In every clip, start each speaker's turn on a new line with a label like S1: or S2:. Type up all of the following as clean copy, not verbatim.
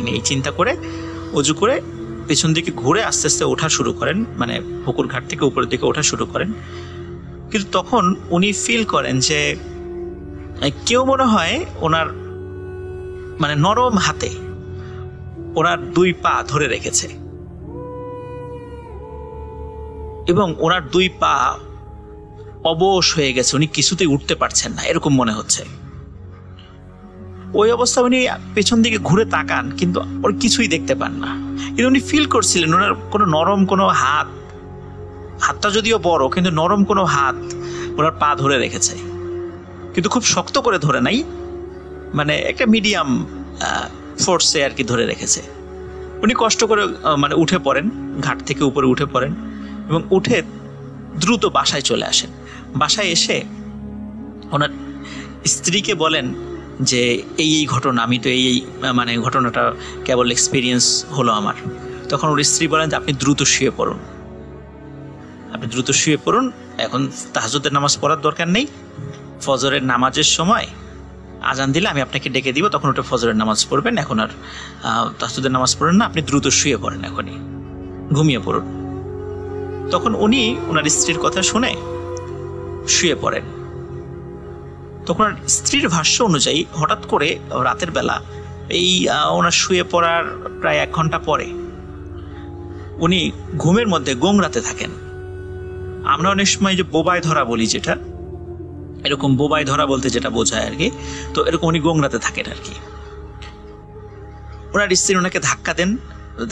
S1: কিনা এই চিন্তা করে অজু করে পেছন দিকে ঘুরে আস্তে আস্তে ওঠা শুরু করেন, মানে পুকুর ঘাট থেকে উপরের দিকে ওঠা শুরু করেন। কিন্তু তখন উনি ফিল করেন যে কেউ মনে হয় ওনার মানে নরম হাতে ওনার 2 পা ধরে রেখেছে এবং ওনার 2 পা অবশ হয়ে গেছে, উনি কিছুতেই উঠতে পারছেন না এরকম মনে হচ্ছে। ওই অবস্থা উনি পেছন দিকে ঘুরে তাকান কিন্তু ওর কিছুই দেখতে পান না, কিন্তু উনি ফিল করছিলেন ওনার কোনো নরম কোনো হাতটা যদিও বড় কিন্তু নরম কোনো হাত ওনার পা ধরে রেখেছে, কিন্তু খুব শক্ত করে ধরে নাই, মানে একটা মিডিয়াম ফোর্সে আর কি ধরে রেখেছে। উনি কষ্ট করে মানে উঠে পড়েন, ঘাট থেকে উপরে উঠে পড়েন এবং উঠে দ্রুত বাসায় চলে আসেন। বাসায় এসে ওনার স্ত্রীকে বলেন যে এই ঘটনা, আমি তো এই মানে ঘটনাটা কেবল এক্সপিরিয়েন্স হলো আমার। তখন ওর স্ত্রী বলেন যে আপনি দ্রুত শুয়ে পড়ুন, এখন তাহাজ্জুদের নামাজ পড়ার দরকার নেই, ফজরের নামাজের সময় আজান দিলে আমি আপনাকে ডেকে দিব, তখন ওটা ফজরের নামাজ পড়বেন, এখন আর তাহাজ্জুদের নামাজ পড়েন না, আপনি দ্রুত শুয়ে পড়েন, এখনই ঘুমিয়ে পড়ুন। তখন উনি ওনার স্ত্রীর কথা শুনে শুয়ে পড়েন। তখন স্ত্রীর ভাষ্য অনুযায়ী হঠাৎ করে রাতের বেলা এই ওনার শুয়ে পড়ার প্রায় 1 ঘন্টা পরে উনি ঘুমের মধ্যে গোংরাতে থাকেন। আমরা অনেক সময় যে বোবায় ধরা বলি, যেটা এরকম বোবায় ধরা বলতে যেটা বোঝায় আর কি, তো এরকম উনি গোংরাতে থাকেন আর কি। ওনার স্ত্রী ওনাকে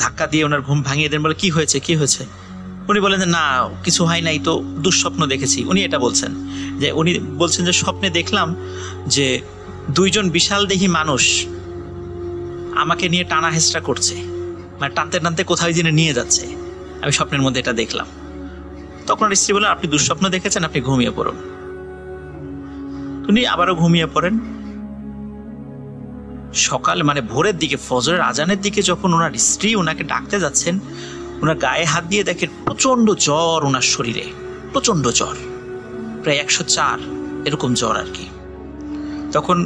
S1: ধাক্কা দিয়ে ওনার ঘুম ভাঙিয়ে দেন, বলে কি হয়েছে? উনি বলেন যে না কিছু হয় নাই, তো দুঃস্বপ্ন দেখেছি। উনি এটা বলছেন যে স্বপ্নে দেখলাম যে 2 জন বিশাল দেহী মানুষ আমাকে নিয়ে টানা হেঁচড়া করছে, মানে টানতে টানতে কোথাও যেন নিয়ে যাচ্ছে, আমি স্বপ্নের মধ্যে এটা দেখলাম। তখন স্ত্রী বলেন আপনি দুঃস্বপ্ন দেখেছেন, আপনি ঘুমিয়ে পড়ুন। উনি আবারও ঘুমিয়ে পড়েন। সকাল মানে ভোরের দিকে ফজরের আজানের দিকে যখন ওনার স্ত্রী ওনাকে ডাকতে যাচ্ছেন, ওনার গায়ে হাত দিয়ে দেখেন প্রচন্ড জ্বর ওনার শরীরে, প্রচন্ড জ্বর, প্রায় 104 এরকম জ্বর আর কি। তখন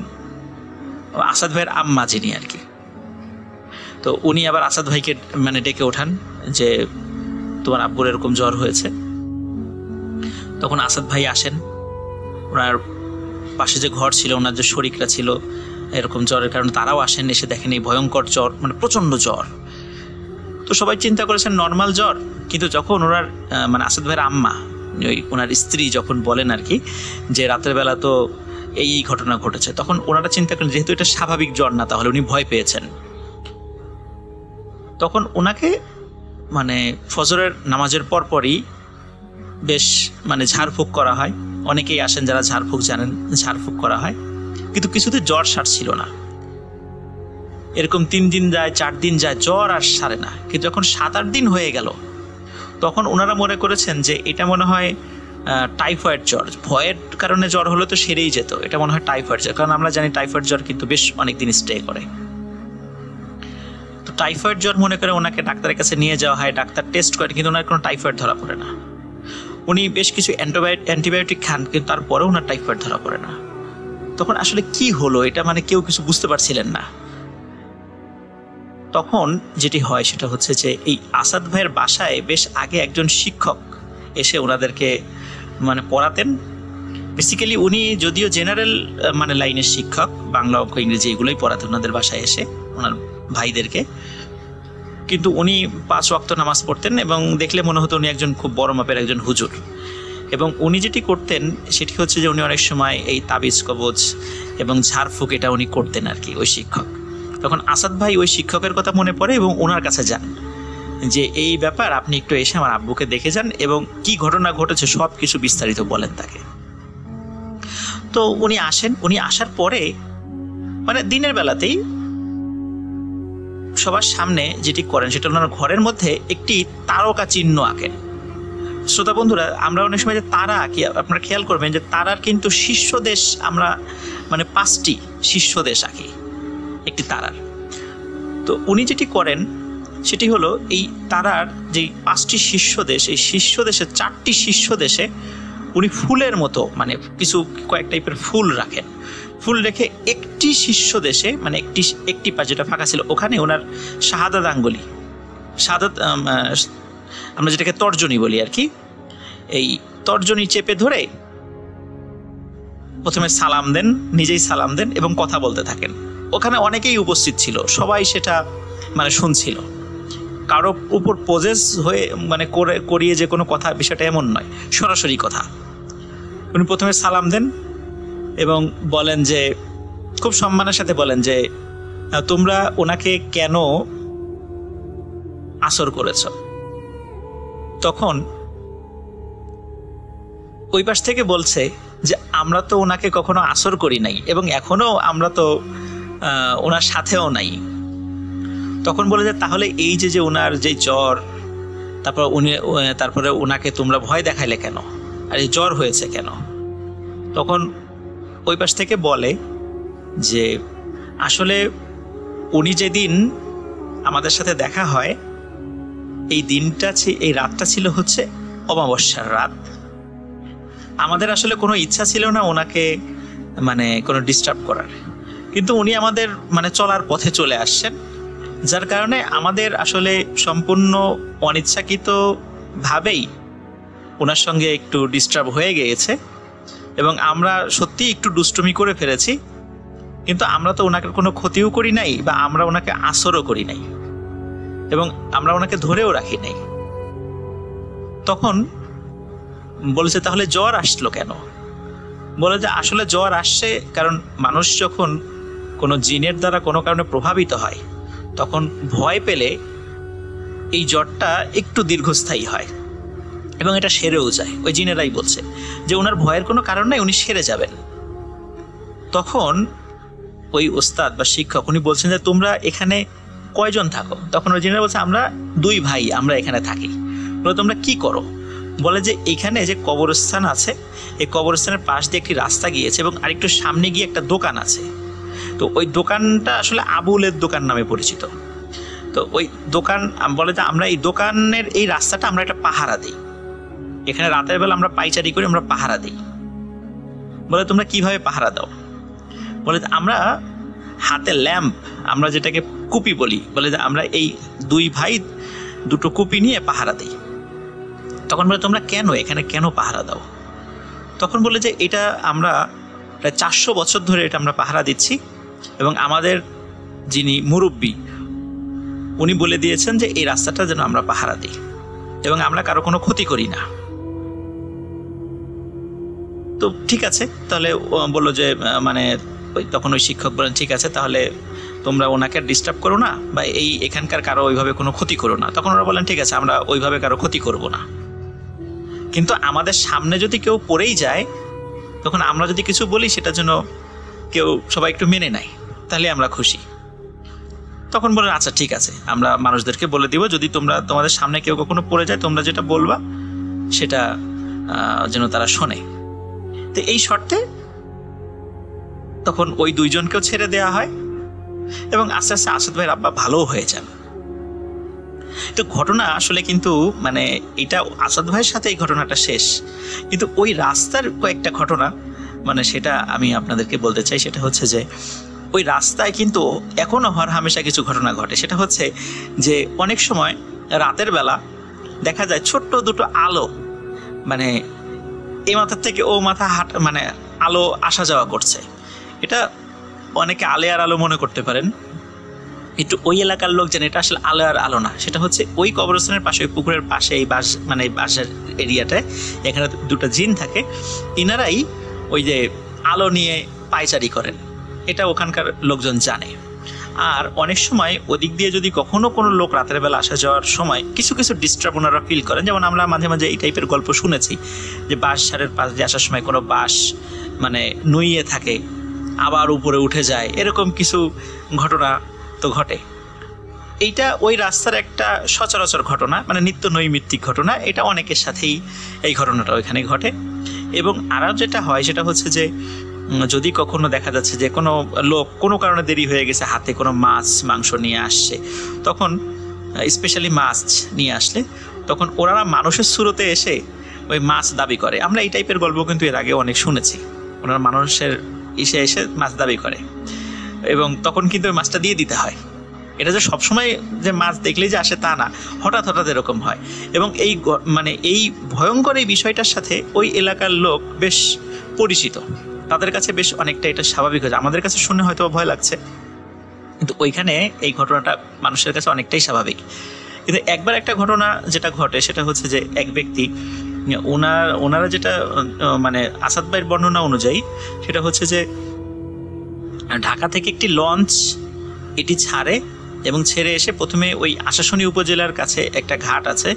S1: আসাদ ভাইয়ের আম্মা যিনি আর কি, তো উনি আবার আসাদ ভাইকে মানে ডেকে ওঠান যে তোমার আব্বুর এরকম জ্বর হয়েছে। তখন আসাদ ভাই আসেন, ওনার পাশে যে ঘর ছিল, ওনার যে শরীকরা ছিল এরকম জ্বরের কারণে তারাও আসেন, এসে দেখেন এই ভয়ঙ্কর জ্বর, মানে প্রচন্ড জ্বর। তো সবাই চিন্তা করেছেন নর্মাল জ্বর, কিন্তু যখন ওনার মানে আসাদ ভাইয়ের আম্মা ওনার স্ত্রী যখন বলেন আর কি যে রাতের বেলা তো এই ঘটনা ঘটেছে, তখন ওনারা চিন্তা করেন যেহেতু এটা স্বাভাবিক জ্বর না, তাহলে উনি ভয় পেয়েছেন। তখন ওনাকে মানে ফজরের নামাজের পরপরই বেশ মানে ঝাড়ফুঁক করা হয়। অনেকেই আসেন যারা ঝাড়ফুঁক জানেন, ঝাড়ফুঁক করা হয়, কিন্তু কিছুতে জ্বর সারছিল না। এরকম 3 দিন যায়, 4 দিন যায়, জ্বর আর সারে না। কিন্তু যখন 7-8 দিন হয়ে গেল, তখন ওনারা মনে করেছেন যে এটা মনে হয় টাইফয়েড জ্বর, ভয়ের কারণে জ্বর হলে তো সেরেই যেত, এটা মনে হয় টাইফয়েড জ্বর, কারণ আমরা জানি টাইফয়েড জ্বর কিন্তু বেশ অনেকদিন স্টে করে। তো টাইফয়েড জ্বর মনে করে ওনাকে ডাক্তারের কাছে নিয়ে যাওয়া হয়, ডাক্তার টেস্ট করে, কিন্তু ওনার কোনো টাইফয়েড ধরা পড়ে না। উনি বেশ কিছু অ্যান্টিবায়োটিক খান, কিন্তু তারপরেও ওনার টাইফয়েড ধরা পড়ে না। তখন আসলে কি হলো এটা মানে কেউ কিছু বুঝতে পারছিলেন না। তখন যেটি হয় সেটা হচ্ছে যে এই আসাদ ভাইয়ের বাসায় বেশ আগে একজন শিক্ষক এসে ওনাদেরকে মানে পড়াতেন। বেসিক্যালি উনি যদিও জেনারেল মানে লাইনের শিক্ষক, বাংলা অঙ্ক ইংরেজি এগুলোই পড়াতেন ওনাদের বাসায় এসে ওনার ভাইদেরকে, কিন্তু উনি 5 ওয়াক্ত নামাজ পড়তেন এবং দেখলে মনে হতো উনি একজন খুব বড় মাপের একজন হুজুর। এবং উনি যেটি করতেন সেটি হচ্ছে যে উনি অনেক সময় এই তাবিজ কবজ এবং ঝাড়ফুঁক এটা উনি করতেন আর কি, ওই শিক্ষক। তখন আসাদ ভাই ওই শিক্ষকের কথা মনে পড়ে এবং ওনার কাছে যান যে এই ব্যাপার, আপনি একটু এসে আমার আব্বুকে দেখে যান এবং কি ঘটনা ঘটেছে সব কিছু বিস্তারিত বলেন তাকে। তো উনি আসেন, উনি আসার পরে মানে দিনের বেলাতেই সবার সামনে যেটি করেন সেটা ওনার ঘরের মধ্যে একটি তারকা চিহ্ন আঁকেন। শ্রোতা বন্ধুরা, আমরা অনেক সময় যে তারা আঁকি, আপনারা খেয়াল করবেন যে তারার কিন্তু শীর্ষ দেশ আমরা মানে 5টি শীর্ষ দেশ আঁকি একটি তারার। তো উনি যেটি করেন সেটি হলো এই তারার যে 5টি শীর্ষ দেশ, এই শীর্ষ দেশে 4টি শীর্ষ দেশে উনি ফুলের মতো মানে কিছু কয়েক টাইপের ফুল রাখেন ফুল রেখে একটি শীর্ষ দেশে, মানে একটি পা যেটা ফাঁকা ছিল ওখানে ওনার শাহাদাত আঙ্গুলি, শাহাদাত আমরা যেটাকে তর্জনী বলি আর কি, এই তর্জনী চেপে ধরে প্রথমে সালাম দেন, নিজেই সালাম দেন এবং কথা বলতে থাকেন। ওখানে অনেকেই উপস্থিত ছিল, সবাই সেটা মানে শুনছিল। কারো উপর পজেস হয়ে মানে করিয়ে যে কোনো কথা, বিষয়টা এমন নয়, সরাসরি কথা। উনি প্রথমে সালাম দেন এবং বলেন যে, খুব সম্মানের সাথে বলেন যে, তোমরা ওনাকে কেন আসর করেছ? তখন ওই পাশ থেকে বলছে যে আমরা তো ওনাকে কখনো আসর করি নাই এবং এখনো আমরা তো ওনার সাথেও নাই। তখন বলে যে তাহলে এই যে ওনার যে জ্বর, তারপরে ওনাকে তোমরা ভয় দেখাইলে কেন, আর এই জ্বর হয়েছে কেন? তখন ওই পাশ থেকে বলে যে আসলে উনি যেদিন আমাদের সাথে দেখা হয়, এই দিনটা, এই রাতটা ছিল হচ্ছে অমাবস্যার রাত। আমাদের আসলে কোনো ইচ্ছা ছিল না ওনাকে মানে কোনো ডিস্টার্ব করার, কিন্তু উনি আমাদের মানে চলার পথে চলে আসছেন, যার কারণে আমাদের আসলে সম্পূর্ণ অনিচ্ছাকৃতভাবেই ওনার সঙ্গে একটু ডিস্টার্ব হয়ে গিয়েছে এবং আমরা সত্যি একটু দুষ্টুমি করে ফেলেছি, কিন্তু আমরা তো ওনাকে কোনো ক্ষতিও করি নাই বা আমরা ওনাকে আসরও করি নাই এবং আমরা ওনাকে ধরেও রাখি নাই। তখন বলেছে তাহলে জ্বর আসলো কেন? বলে যে আসলে জ্বর আসছে কারণ মানুষ যখন কোনো জিনের দ্বারা কোনো কারণে প্রভাবিত হয়, তখন ভয় পেলে এই জ্বরটা একটু দীর্ঘস্থায়ী হয় এবং এটা সেরেও যায়। ওই জিনেরাই বলছে যে ওনার ভয়ের কোনো কারণ নাই, উনি সেরে যাবেন। তখন ওই ওস্তাদ বা শিক্ষক উনি বলছেন যে তোমরা এখানে কয়জন থাকো? তখন ওই জিনেরা বলছে আমরা 2 ভাই, আমরা এখানে থাকি। বলে তোমরা কি করো? বলে যে এইখানে যে কবরস্থান আছে, এই কবরস্থানের পাশ দিয়ে একটি রাস্তা গিয়েছে এবং আরেকটু সামনে গিয়ে একটা দোকান আছে। তো ওই দোকানটা আসলে আবুলের দোকান নামে পরিচিত। তো ওই দোকান বলে যে আমরা এই দোকানের এই রাস্তাটা আমরা একটা পাহারা দিই, এখানে রাতের বেলা আমরা পাইচারি করে আমরা পাহারা দিই। বলে তোমরা কিভাবে পাহারা দাও? বলে আমরা হাতে ল্যাম্প, আমরা যেটাকে কুপি বলি, বলে যে আমরা এই 2 ভাই 2টো কুপি নিয়ে পাহারা দিই। তখন বলে তোমরা কেন এখানে কেন পাহারা দাও? তখন বলে যে এটা আমরা প্রায় 400 বছর ধরে এটা আমরা পাহারা দিচ্ছি এবং আমাদের যিনি মুরব্বী উনি বলে দিয়েছেন যে এই রাস্তাটা যেন আমরা পাহারা দিই এবং আমরা কারো কোনো ক্ষতি করি না। তো ঠিক আছে, তাহলে বললো যে মানে তখন ওই শিক্ষক বলেন ঠিক আছে, তাহলে তোমরা ওনাকে ডিস্টার্ব করো না বা এখানকার কারো ওইভাবে কোনো ক্ষতি করো না। তখন ওরা বলেন ঠিক আছে, আমরা ওইভাবে কারো ক্ষতি করব না, কিন্তু আমাদের সামনে যদি কেউ পড়েই যায়, তখন আমরা যদি কিছু বলি সেটা যেন সবাই একটু মেনে নেয়, তাহলে আমরা খুশি। তখন বলেন আচ্ছা ঠিক আছে, আমরা মানুষদেরকে বলে দিব যদি তোমাদের সামনে কেউ কখনো পড়ে যায়, তোমরা যেটা বলবা সেটা যেন তারা শোনে। তো এই শর্তে তখন ওই 2 জনকেও ছেড়ে দেওয়া হয় এবং আস্তে আস্তে আসাদ ভাইয়ের আব্বা ভালোও হয়ে যান। তো ঘটনা আসলে কিন্তু মানে এটা আসাদ ভাইয়ের সাথে এই ঘটনাটা শেষ, কিন্তু ওই রাস্তার কয়েকটা ঘটনা মানে সেটা আমি আপনাদেরকে বলতে চাই। সেটা হচ্ছে যে ওই রাস্তায় কিন্তু এখনো হরহামেশা কিছু ঘটনা ঘটে। সেটা হচ্ছে যে অনেক সময় রাতের বেলা দেখা যায় ছোট্ট 2টো আলো, মানে এই মাথার থেকে ও মাথা মানে আলো আসা যাওয়া করছে। এটা অনেকে আলেয়ার আলো মনে করতে পারেন, একটু ওই এলাকার লোক জানে এটা আসলে আলো আর আলো না, সেটা হচ্ছে ওই কবরস্থানের পাশে, ওই পুকুরের পাশে, এই মানে বাঁশের এরিয়াটায় এখানে 2টা জিন থাকে, ইনারাই ওই যে আলো নিয়ে পায়চারি করেন, এটা ওখানকার লোকজন জানে। আর অনেক সময় ওদিক দিয়ে যদি কখনো কোনো লোক রাতের বেলা আসা যাওয়ার সময় কিছু কিছু ডিস্টার্ব ওনারা ফিল করেন, যেমন আমরা মাঝে মাঝে এই টাইপের গল্প শুনেছি যে বাঁশ ঝাড়ের পাশ দিয়ে আসার সময় কোনো বাঁশ মানে নুইয়ে থাকে, আবার উপরে উঠে যায়, এরকম কিছু ঘটনা তো ঘটে। এইটা ওই রাস্তার একটা সচরাচর ঘটনা, মানে নিত্য নৈমিত্তিক ঘটনা। এটা অনেকের সাথেই এই ঘটনাটা ওইখানে ঘটে। এবং আরও যেটা হয় সেটা হচ্ছে যে যদি কখনো দেখা যাচ্ছে যে কোনো লোক কোনো কারণে দেরি হয়ে গেছে, হাতে কোনো মাছ মাংস নিয়ে আসছে, তখন স্পেশালি মাছ নিয়ে আসলে তখন ওনারা মানুষের সুরতে এসে ওই মাছ দাবি করে। আমরা এই টাইপের গল্প কিন্তু এর আগে অনেক শুনেছি। ওনারা মানুষের এসে এসে মাছ দাবি করে, এবং তখন কিন্তু ওই মাছটা দিয়ে দিতে হয়। এটা যে সবসময় যে মাছ দেখলেই যে আসে তা না, হঠাৎ হঠাৎ এরকম হয়। এবং এই মানে এই ভয়ঙ্কর এই বিষয়টার সাথে ওই এলাকার লোক বেশ পরিচিত, তাদের কাছে বেশ অনেকটা এটা স্বাভাবিক হয়েছে। আমাদের কাছে শুনে হয়তো ভয় লাগছে, কিন্তু ওইখানে এই ঘটনাটা মানুষের কাছে অনেকটাই স্বাভাবিক। কিন্তু একবার একটা ঘটনা যেটা ঘটে সেটা হচ্ছে যে এক ব্যক্তি, ওনারা যেটা মানে আসাদ ভাইয়ের বর্ণনা অনুযায়ী সেটা হচ্ছে যে ঢাকা থেকে একটি লঞ্চ এটি ছাড়ে এবং ছেড়ে এসে প্রথমে ওই আশাশুনি উপজেলার কাছে একটা ঘাট আছে,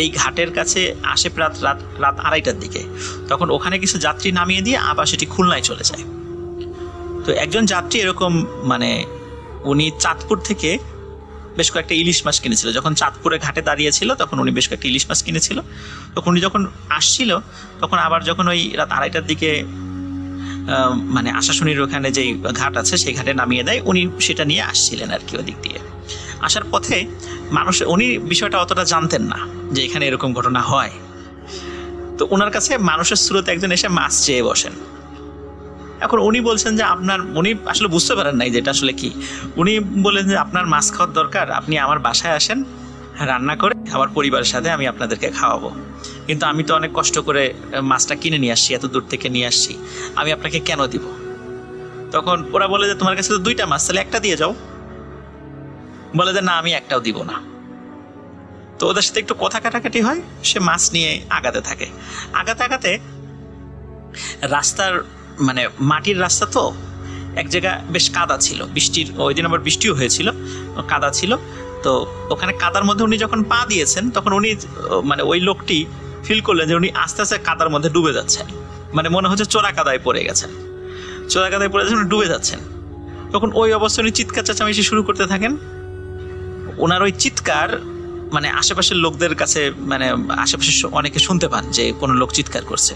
S1: এই ঘাটের কাছে আসে রাত 2:30টার দিকে। তখন ওখানে কিছু যাত্রী নামিয়ে দিয়ে আবার সেটি খুলনায় চলে যায়। তো একজন যাত্রী এরকম মানে উনি চাঁদপুর থেকে বেশ কয়েকটা ইলিশ মাছ কিনেছিল। যখন চাঁদপুরে ঘাটে দাঁড়িয়েছিল তখন উনি বেশ কয়েকটা ইলিশ মাছ কিনেছিল। তখন উনি যখন আসছিল তখন আবার যখন ওই রাত 2:30টার দিকে মানে আশাশুনির ওখানে যেই ঘাট আছে সেই ঘাটে নামিয়ে দেয়, উনি সেটা নিয়ে আসছিলেন আর কি। ওদিক দিয়ে আসার পথে উনি বিষয়টা অতটা জানতেন না যে এখানে এরকম ঘটনা হয়। তো ওনার কাছে মানুষের স্রোতে একজন এসে মাছ চেয়ে বসেন। এখন উনি বলছেন যে উনি আসলে বুঝতে পারেন নাই যে এটা আসলে কি। উনি বললেন যে আপনার মাছ খাওয়ার দরকার, আপনি আমার বাসায় আসেন, রান্না করে আমার পরিবারের সাথে আমি আপনাদেরকে খাওয়াবো, কিন্তু আমি তো অনেক কষ্ট করে মাছটা কিনে নিয়ে আসছি, এত দূর থেকে নিয়ে আসছি, আমি আপনাকে কেন দিব? তখন ওরা বলে যে তোমার কাছে তো 2টা মাছ, তাহলে একটা দিয়ে যাও। বলে যে না, আমি একটাও দিব না। তো ওদের সাথে একটু কথা কাটাকাটি হয়, সে মাছ নিয়ে আগাতে থাকে। আগাতে রাস্তার মানে মাটির রাস্তা, তো এক জায়গা বেশ কাদা ছিল, ওই দিন আবার বৃষ্টিও হয়েছিল, কাদা ছিল। তো ওখানে কাদার মধ্যে উনি যখন পা দিয়েছেন তখন উনি মানে ওই লোকটি ফিল করলেন যে উনি আস্তে আস্তে কাদার মধ্যে ডুবে যাচ্ছেন, মানে মনে হচ্ছে চোরা কাদায় পড়ে গেছেন, উনি ডুবে যাচ্ছেন। তখন ওই অবস্থায় উনি চিৎকার চেঁচামেচি শুরু করতে থাকেন। ওনার ওই চিৎকার মানে আশেপাশের লোকদের কাছে, মানে আশেপাশে অনেকে শুনতে পান যে কোনো লোক চিৎকার করছে।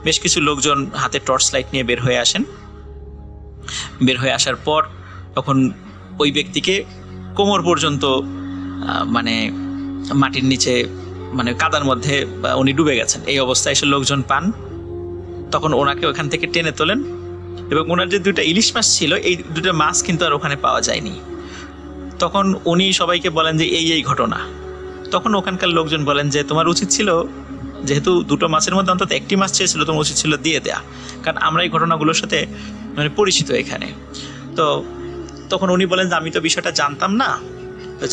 S1: বেশ কিছু লোকজন হাতে টর্চ লাইট নিয়ে বের হয়ে আসেন। বের হয়ে আসার পর তখন ওই ব্যক্তিকে কোমর পর্যন্ত মানে মাটির নিচে মানে কাদার মধ্যে উনি ডুবে গেছেন, এই অবস্থায় এসে লোকজন পান। তখন ওনাকে ওখান থেকে টেনে তোলেন এবং ওনার যে 2টা ইলিশ মাছ ছিল, এই 2টা মাছ কিন্তু আর ওখানে পাওয়া যায়নি। তখন উনি সবাইকে বলেন যে এই ঘটনা। তখন ওখানকার লোকজন বলেন যে তোমার উচিত ছিল, যেহেতু 2টো মাছের মধ্যে অন্তত একটি মাছ চেয়েছিল, তোমার উচিত ছিল দিয়ে দেয়া, কারণ আমরা এই ঘটনাগুলোর সাথে মানে পরিচিত এখানে। তো তখন উনি বলেন যে আমি তো বিষয়টা জানতাম না, তো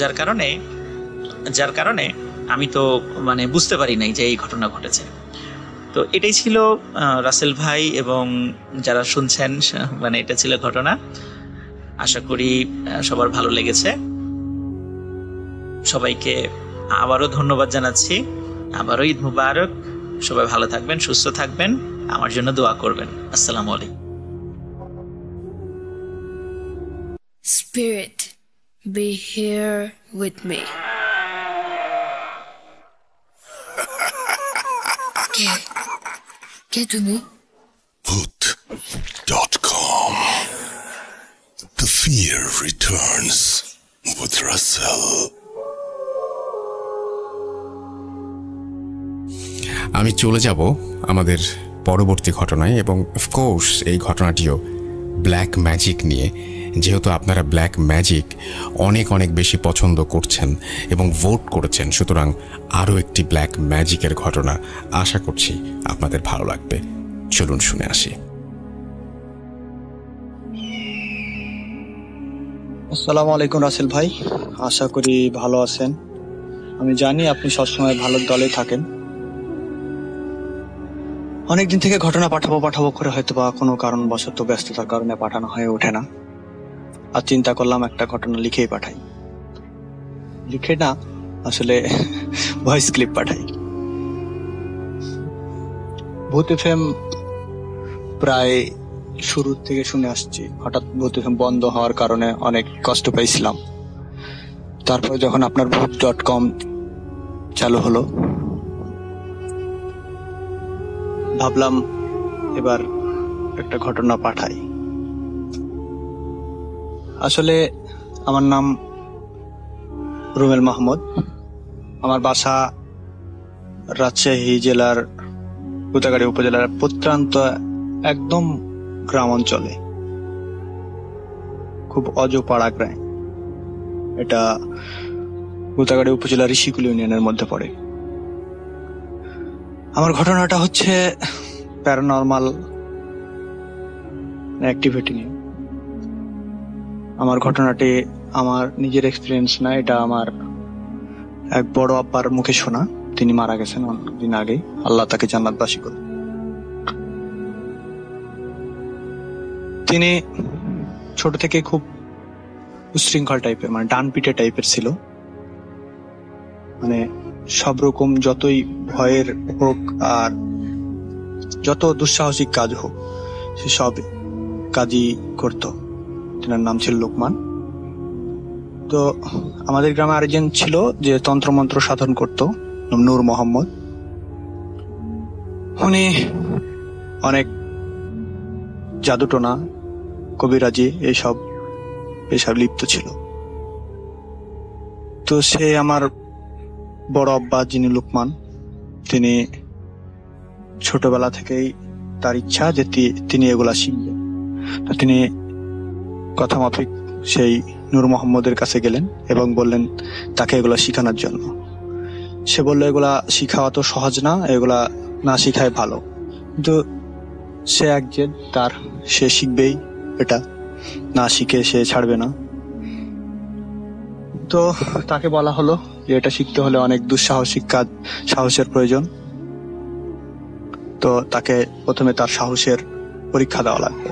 S1: যার কারণে আমি তো মানে বুঝতে পারি নাই যে এই ঘটনা ঘটেছে। তো এটাই ছিল রাসেল ভাই এবং যারা শুনছেন, মানে এটা ছিল ঘটনা। আশা করি সবার ভালো লেগেছে। সবাইকে আবারও ধন্যবাদ জানাচ্ছি, আবারও ঈদ মুবারক। সবাই ভালো থাকবেন, সুস্থ থাকবেন, আমার জন্য দোয়া করবেন। আসসালামু আলাইকুম।
S2: Spirit, be here with me. কে তুমি?
S3: Bhoot.com. The fear returns with Russell.
S4: আমি চলে যাব আমাদের পরবর্তী ঘটনায়, এবং অফকোর্স এই ঘটনাটিও ব্ল্যাক ম্যাজিক নিয়ে। যেহেতু আপনারা ব্ল্যাক ম্যাজিক অনেক অনেক বেশি পছন্দ করছেন এবং ভোট করেছেন, সুতরাং আরও একটি ব্ল্যাক ম্যাজিকের ঘটনা আশা করছি আপনাদের ভালো লাগবে। চলুন শুনে আসি।
S5: আসসালামু আলাইকুম রাসেল ভাই, আশা করি ভালো আছেন। আমি জানি আপনি সবসময় ভালো দলে থাকেন। অনেকদিন থেকে ঘটনা পাঠাবো করে হয়তো বা কোনো কারণবশত ব্যস্ততার কারণে পাঠানো হয়ে ওঠে না। আর চিন্তা করলাম একটা ঘটনা লিখেই পাঠাই। লিখে না, আসলে ভয়েস ক্লিপ পাঠাই। ভূত এফএম প্রায় শুরু থেকে শুনে আসছি। হঠাৎ ভূত এফএম বন্ধ হওয়ার কারণে অনেক কষ্ট পাইছিলাম। তারপর যখন আপনার Bhoot.com চালু হলো, ভাবলাম এবার একটা ঘটনা পাঠাই। আসলে আমার নাম রুমেল মাহমুদ। আমার বাসা রাজশাহী জেলার কুতাগাড়ি উপজেলার প্রত্যন্ত একদম গ্রাম অঞ্চলে, খুব অজপাড়া গ্রাম। এটা গোতাগাড়ি উপজেলার ঋষিকুল ইউনিয়নের মধ্যে পড়ে। আমার ঘটনাটা হচ্ছে প্যারানর্মাল অ্যাক্টিভিটি নিয়ে। আমার ঘটনাটি আমার নিজের এক্সপিরিয়েন্স না, এটা আমার এক বড় আব্বার মুখে শোনা। তিনি মারা গেছেন অনেকদিন আগে, আল্লাহ তাকে জান্নাতবাসী করুন। তিনি ছোট থেকে খুব উশৃঙ্খল টাইপের, মানে ডান পিটে টাইপের ছিল। মানে সব রকম যতই ভয়ের হোক আর যত দুঃসাহসিক কাজ হোক, সে সব কাজই করত। তেনার নাম ছিল লোকমান। তো আমাদের গ্রামে আরেকজন ছিল যে তন্ত্রমন্ত্র সাধন করত, নূর মোহাম্মদ। উনি অনেক জাদুটোনা, কবিরাজি এসব লিপ্ত ছিল। তো সে আমার বড় আব্বা যিনি লোকমান, তিনি ছোটবেলা থেকেই তার ইচ্ছা যে তিনি এগুলা শিখবেন। তো তিনি কথা মাফিক সেই নূর মোহাম্মদের কাছে গেলেন এবং বললেন তাকে এগুলা শিখানোর জন্য। সে বলল এগুলা শিখাওয়া তো সহজ না, এগুলা না শিখায় ভালো। কিন্তু সে এক জেদ তার, সে শিখবেই, এটা না শিখে সে ছাড়বে না। তো তাকে বলা হলো যে এটা শিখতে হলে অনেক দুঃসাহসিক কাজ, সাহসের প্রয়োজন। তো তাকে প্রথমে তার সাহসের পরীক্ষা দেওয়া লাগবে।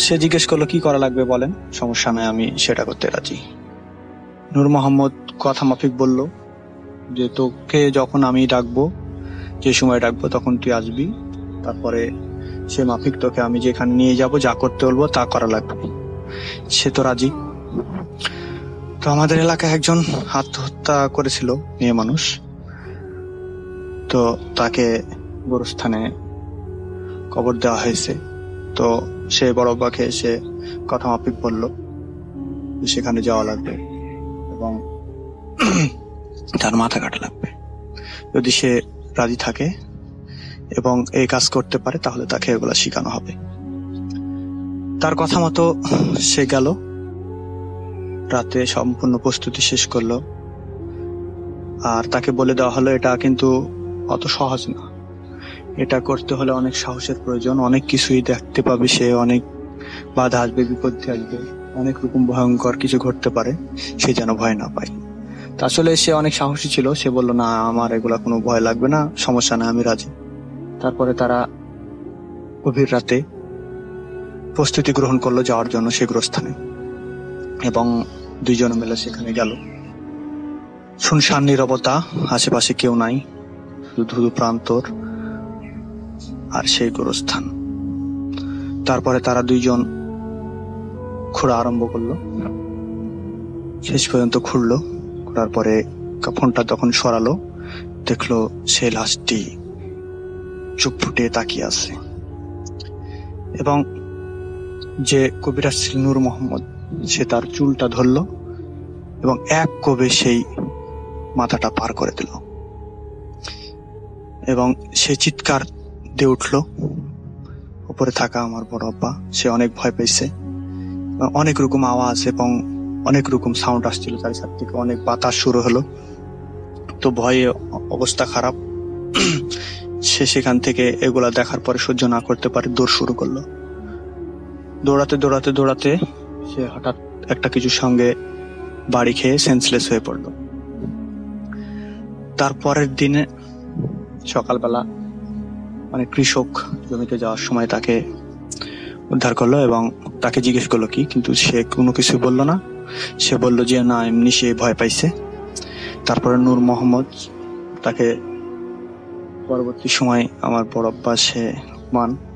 S5: সে জিজ্ঞেস করলো কি করা লাগবে বলেন, সমস্যা নয়, আমি সেটা করতে রাজি। নূর মোহাম্মদ কথা মাফিক বলল যে তোকে যখন আমি ডাকবো, যে সময় ডাকবো তখন তুই আসবি, তারপরে সে মাফিক তোকে আমি যেখানে নিয়ে যাব, যা করতে বলবো তা করা লাগবে। সে তো রাজি। তো আমাদের এলাকায় একজন আত্মহত্যা করেছিল, মেয়ে মানুষ। তো তাকে গোরস্থানে কবর দেওয়া হয়েছে। তো সে বড় বাবাকে সে কথা মাফিক বলল সেখানে যাওয়া লাগবে এবং তার মাথা কাটা লাগবে। যদি সে রাজি থাকে এবং এই কাজ করতে পারে তাহলে তাকে এগুলা শেখানো হবে। তার কথা মতো সে গেল, রাতে সম্পূর্ণ প্রস্তুতি শেষ করলো। আর তাকে বলে দেওয়া হলো এটা কিন্তু অত সহজ না, এটা করতে হলে অনেক সাহসের প্রয়োজন, অনেক কিছুই দেখতে পাবে সে, অনেক বাধা আসবে, বিপত্তি আসবে, অনেক রকম ভয়ঙ্কর কিছু ঘটতে পারে, সে যেন ভয় না পায়। তা আসলে সে অনেক সাহসী ছিল, সে বলল না আমার এগুলা কোনো ভয় লাগবে না, সমস্যা না, আমি রাজি। তারপরে তারা গভীর রাতে প্রস্তুতি গ্রহণ করলো যাওয়ার জন্য সে গোরস্থানে এবং দুইজন মিলে সেখানে গেল। শুনশান নীরবতা, আশেপাশে কেউ নাই, ধুধু প্রান্তর আর সেই গোরস্থান। তারপরে তারা দুইজন খোঁড়া আরম্ভ করলো, শেষ পর্যন্ত খুঁড়লো। খোঁড়ার পরে কাফনটা তখন সরালো, দেখলো সে লাশটি চোখ ফুটে তাকিয়ে আছে এবং যে কবিরাজ ছিল নূর মোহাম্মদ, সে তার চুলটা ধরলো এবং এক কোবে সেই মাথাটা পার করে দিল এবং সে চিৎকার দিয়ে উঠল। উপরে থাকা আমার বড় আব্বা, সে অনেক ভয় পেয়েছে, অনেক রকম আওয়াজ এবং অনেক রকম সাউন্ড আসছিল চারিদিক থেকে, অনেক বাতাস শুরু হলো। তো ভয়ে অবস্থা খারাপ, সে সেখান থেকে এগুলা দেখার পরে সহ্য না করতে পারে দৌড় শুরু করলো। দৌড়াতে দৌড়াতে দৌড়াতে সে হঠাৎ একটা কিছুর সঙ্গে বাড়ি খেয়ে সেন্সলেস হয়ে পড়ল। তারপরের দিনে সকালবেলা মানে কৃষক জমিতে যাওয়ার সময় তাকে উদ্ধার করলো এবং তাকে জিজ্ঞেস করলো কি, কিন্তু সে কোনো কিছু বললো না। সে বলল যে না, এমনি সে ভয় পাইছে। তারপরে নূর মোহাম্মদ তাকে পরবর্তী সময় আমার বড় আব্বা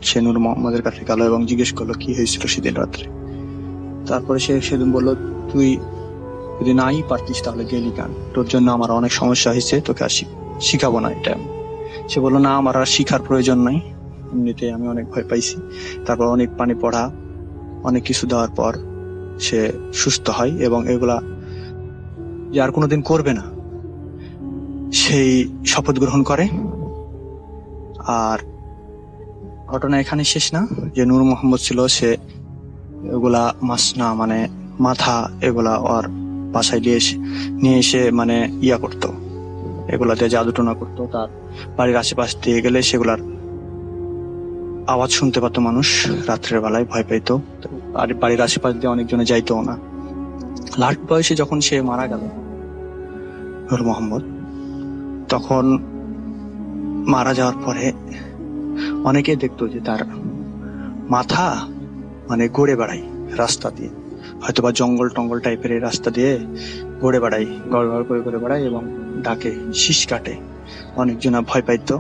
S5: সে নূর মোহাম্মদের কাছে গেল এবং জিজ্ঞেস করলো কি হয়েছিল সেদিন রাত্রে। তারপরে সে সেদিন বলল তুই যদি নাই পারতিস তাহলে গেলি কেন, তোর জন্য আমার অনেক সমস্যা হয়েছে, তোকে আর শিখাবো না এটা। সে বললো না, আমার আর শিখার প্রয়োজন নাই, এমনিতে আমি অনেক ভয় পাইছি। তারপর অনেক পানি পড়া, অনেক কিছু দেওয়ার পর সে সুস্থ হয় এবং এগুলা যে আর কোনোদিন করবে না সেই শপথ গ্রহণ করে। আর ঘটনা এখানে শেষ না, যে নূর মোহাম্মদ ছিল সে এগুলা মাসনা মানে মাথা এগুলা ওর বাসায় নিয়ে এসে মানে ইয়া করতো, এগুলা দিয়ে জাদুটোনা করতো। তার বাড়ির আশেপাশ দিয়ে গেলে সেগুলার আওয়াজ শুনতে পারতো মানুষ, রাত্রের বেলায় ভয় পাইতো, আর বাড়ির আশেপাশ দিয়ে অনেকজনে যাইতো না। লাস্ট বয়সে যখন সে মারা গেল নূর মোহাম্মদ, তখন মারা যাওয়ার পরে অনেকে দেখতো যে তার মাথা মানে ঘুরে বেড়ায় রাস্তা দিয়ে, হয়তোবা জঙ্গল টঙ্গল টাইপের এই রাস্তা দিয়ে ঘুরে বেড়ায়, গড় গড় করে ঘুরে বেড়ায় এবং ডাকে, শীষ কাটে। অনেকজনা ভয় পাইতো।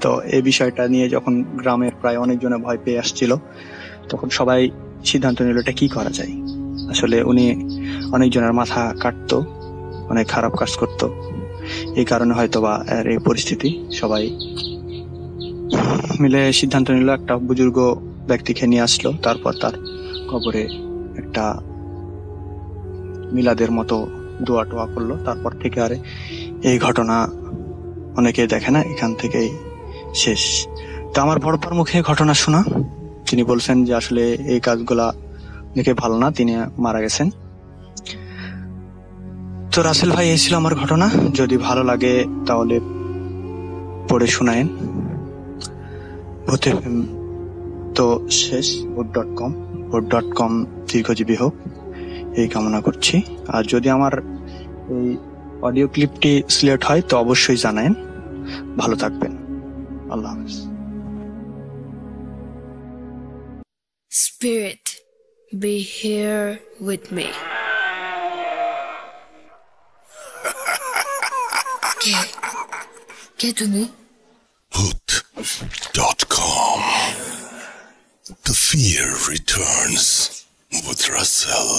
S5: তো এই বিষয়টা নিয়ে যখন গ্রামের প্রায় অনেকজনে ভয় পেয়ে আসছিল, তখন সবাই সিদ্ধান্ত নিল এটা কি করা যায়। আসলে উনি অনেকজনের মাথা কাটতো, অনেক খারাপ কাজ করতো, এই কারণে হয়তোবা এর এই পরিস্থিতি। সবাই মিলে সিদ্ধান্ত নিল একটা বুজুর্গ ব্যক্তিকে নিয়ে আসলো, তারপর তার কবরে একটা মিলাদের মতো দোয়া টোয়া করলো। তারপর থেকে আর এই ঘটনা অনেকে দেখে না, এখান থেকেই শেষ। তো আমার বড়পার মুখে ঘটনা শোনা, তিনি বলছেন যে আসলে এই কাজগুলা দেখে ভালো না, তিনি মারা গেছেন। তো রাসেল ভাই এই ছিল আমার ঘটনা, যদি ভালো লাগে তাহলে পড়ে শোনায়েন। তো শেষ vote.com দীর্ঘজীবী হোক এই কামনা করছি। আর যদি আমার এই অডিও ক্লিপটি সিলেক্ট হয় তো অবশ্যই জানায়েন। ভালো থাকবেন, আল্লাহ হাফেজ।
S2: Spirit, be here with me. কে তুমি?
S3: Vote.com. The fear returns with Russell.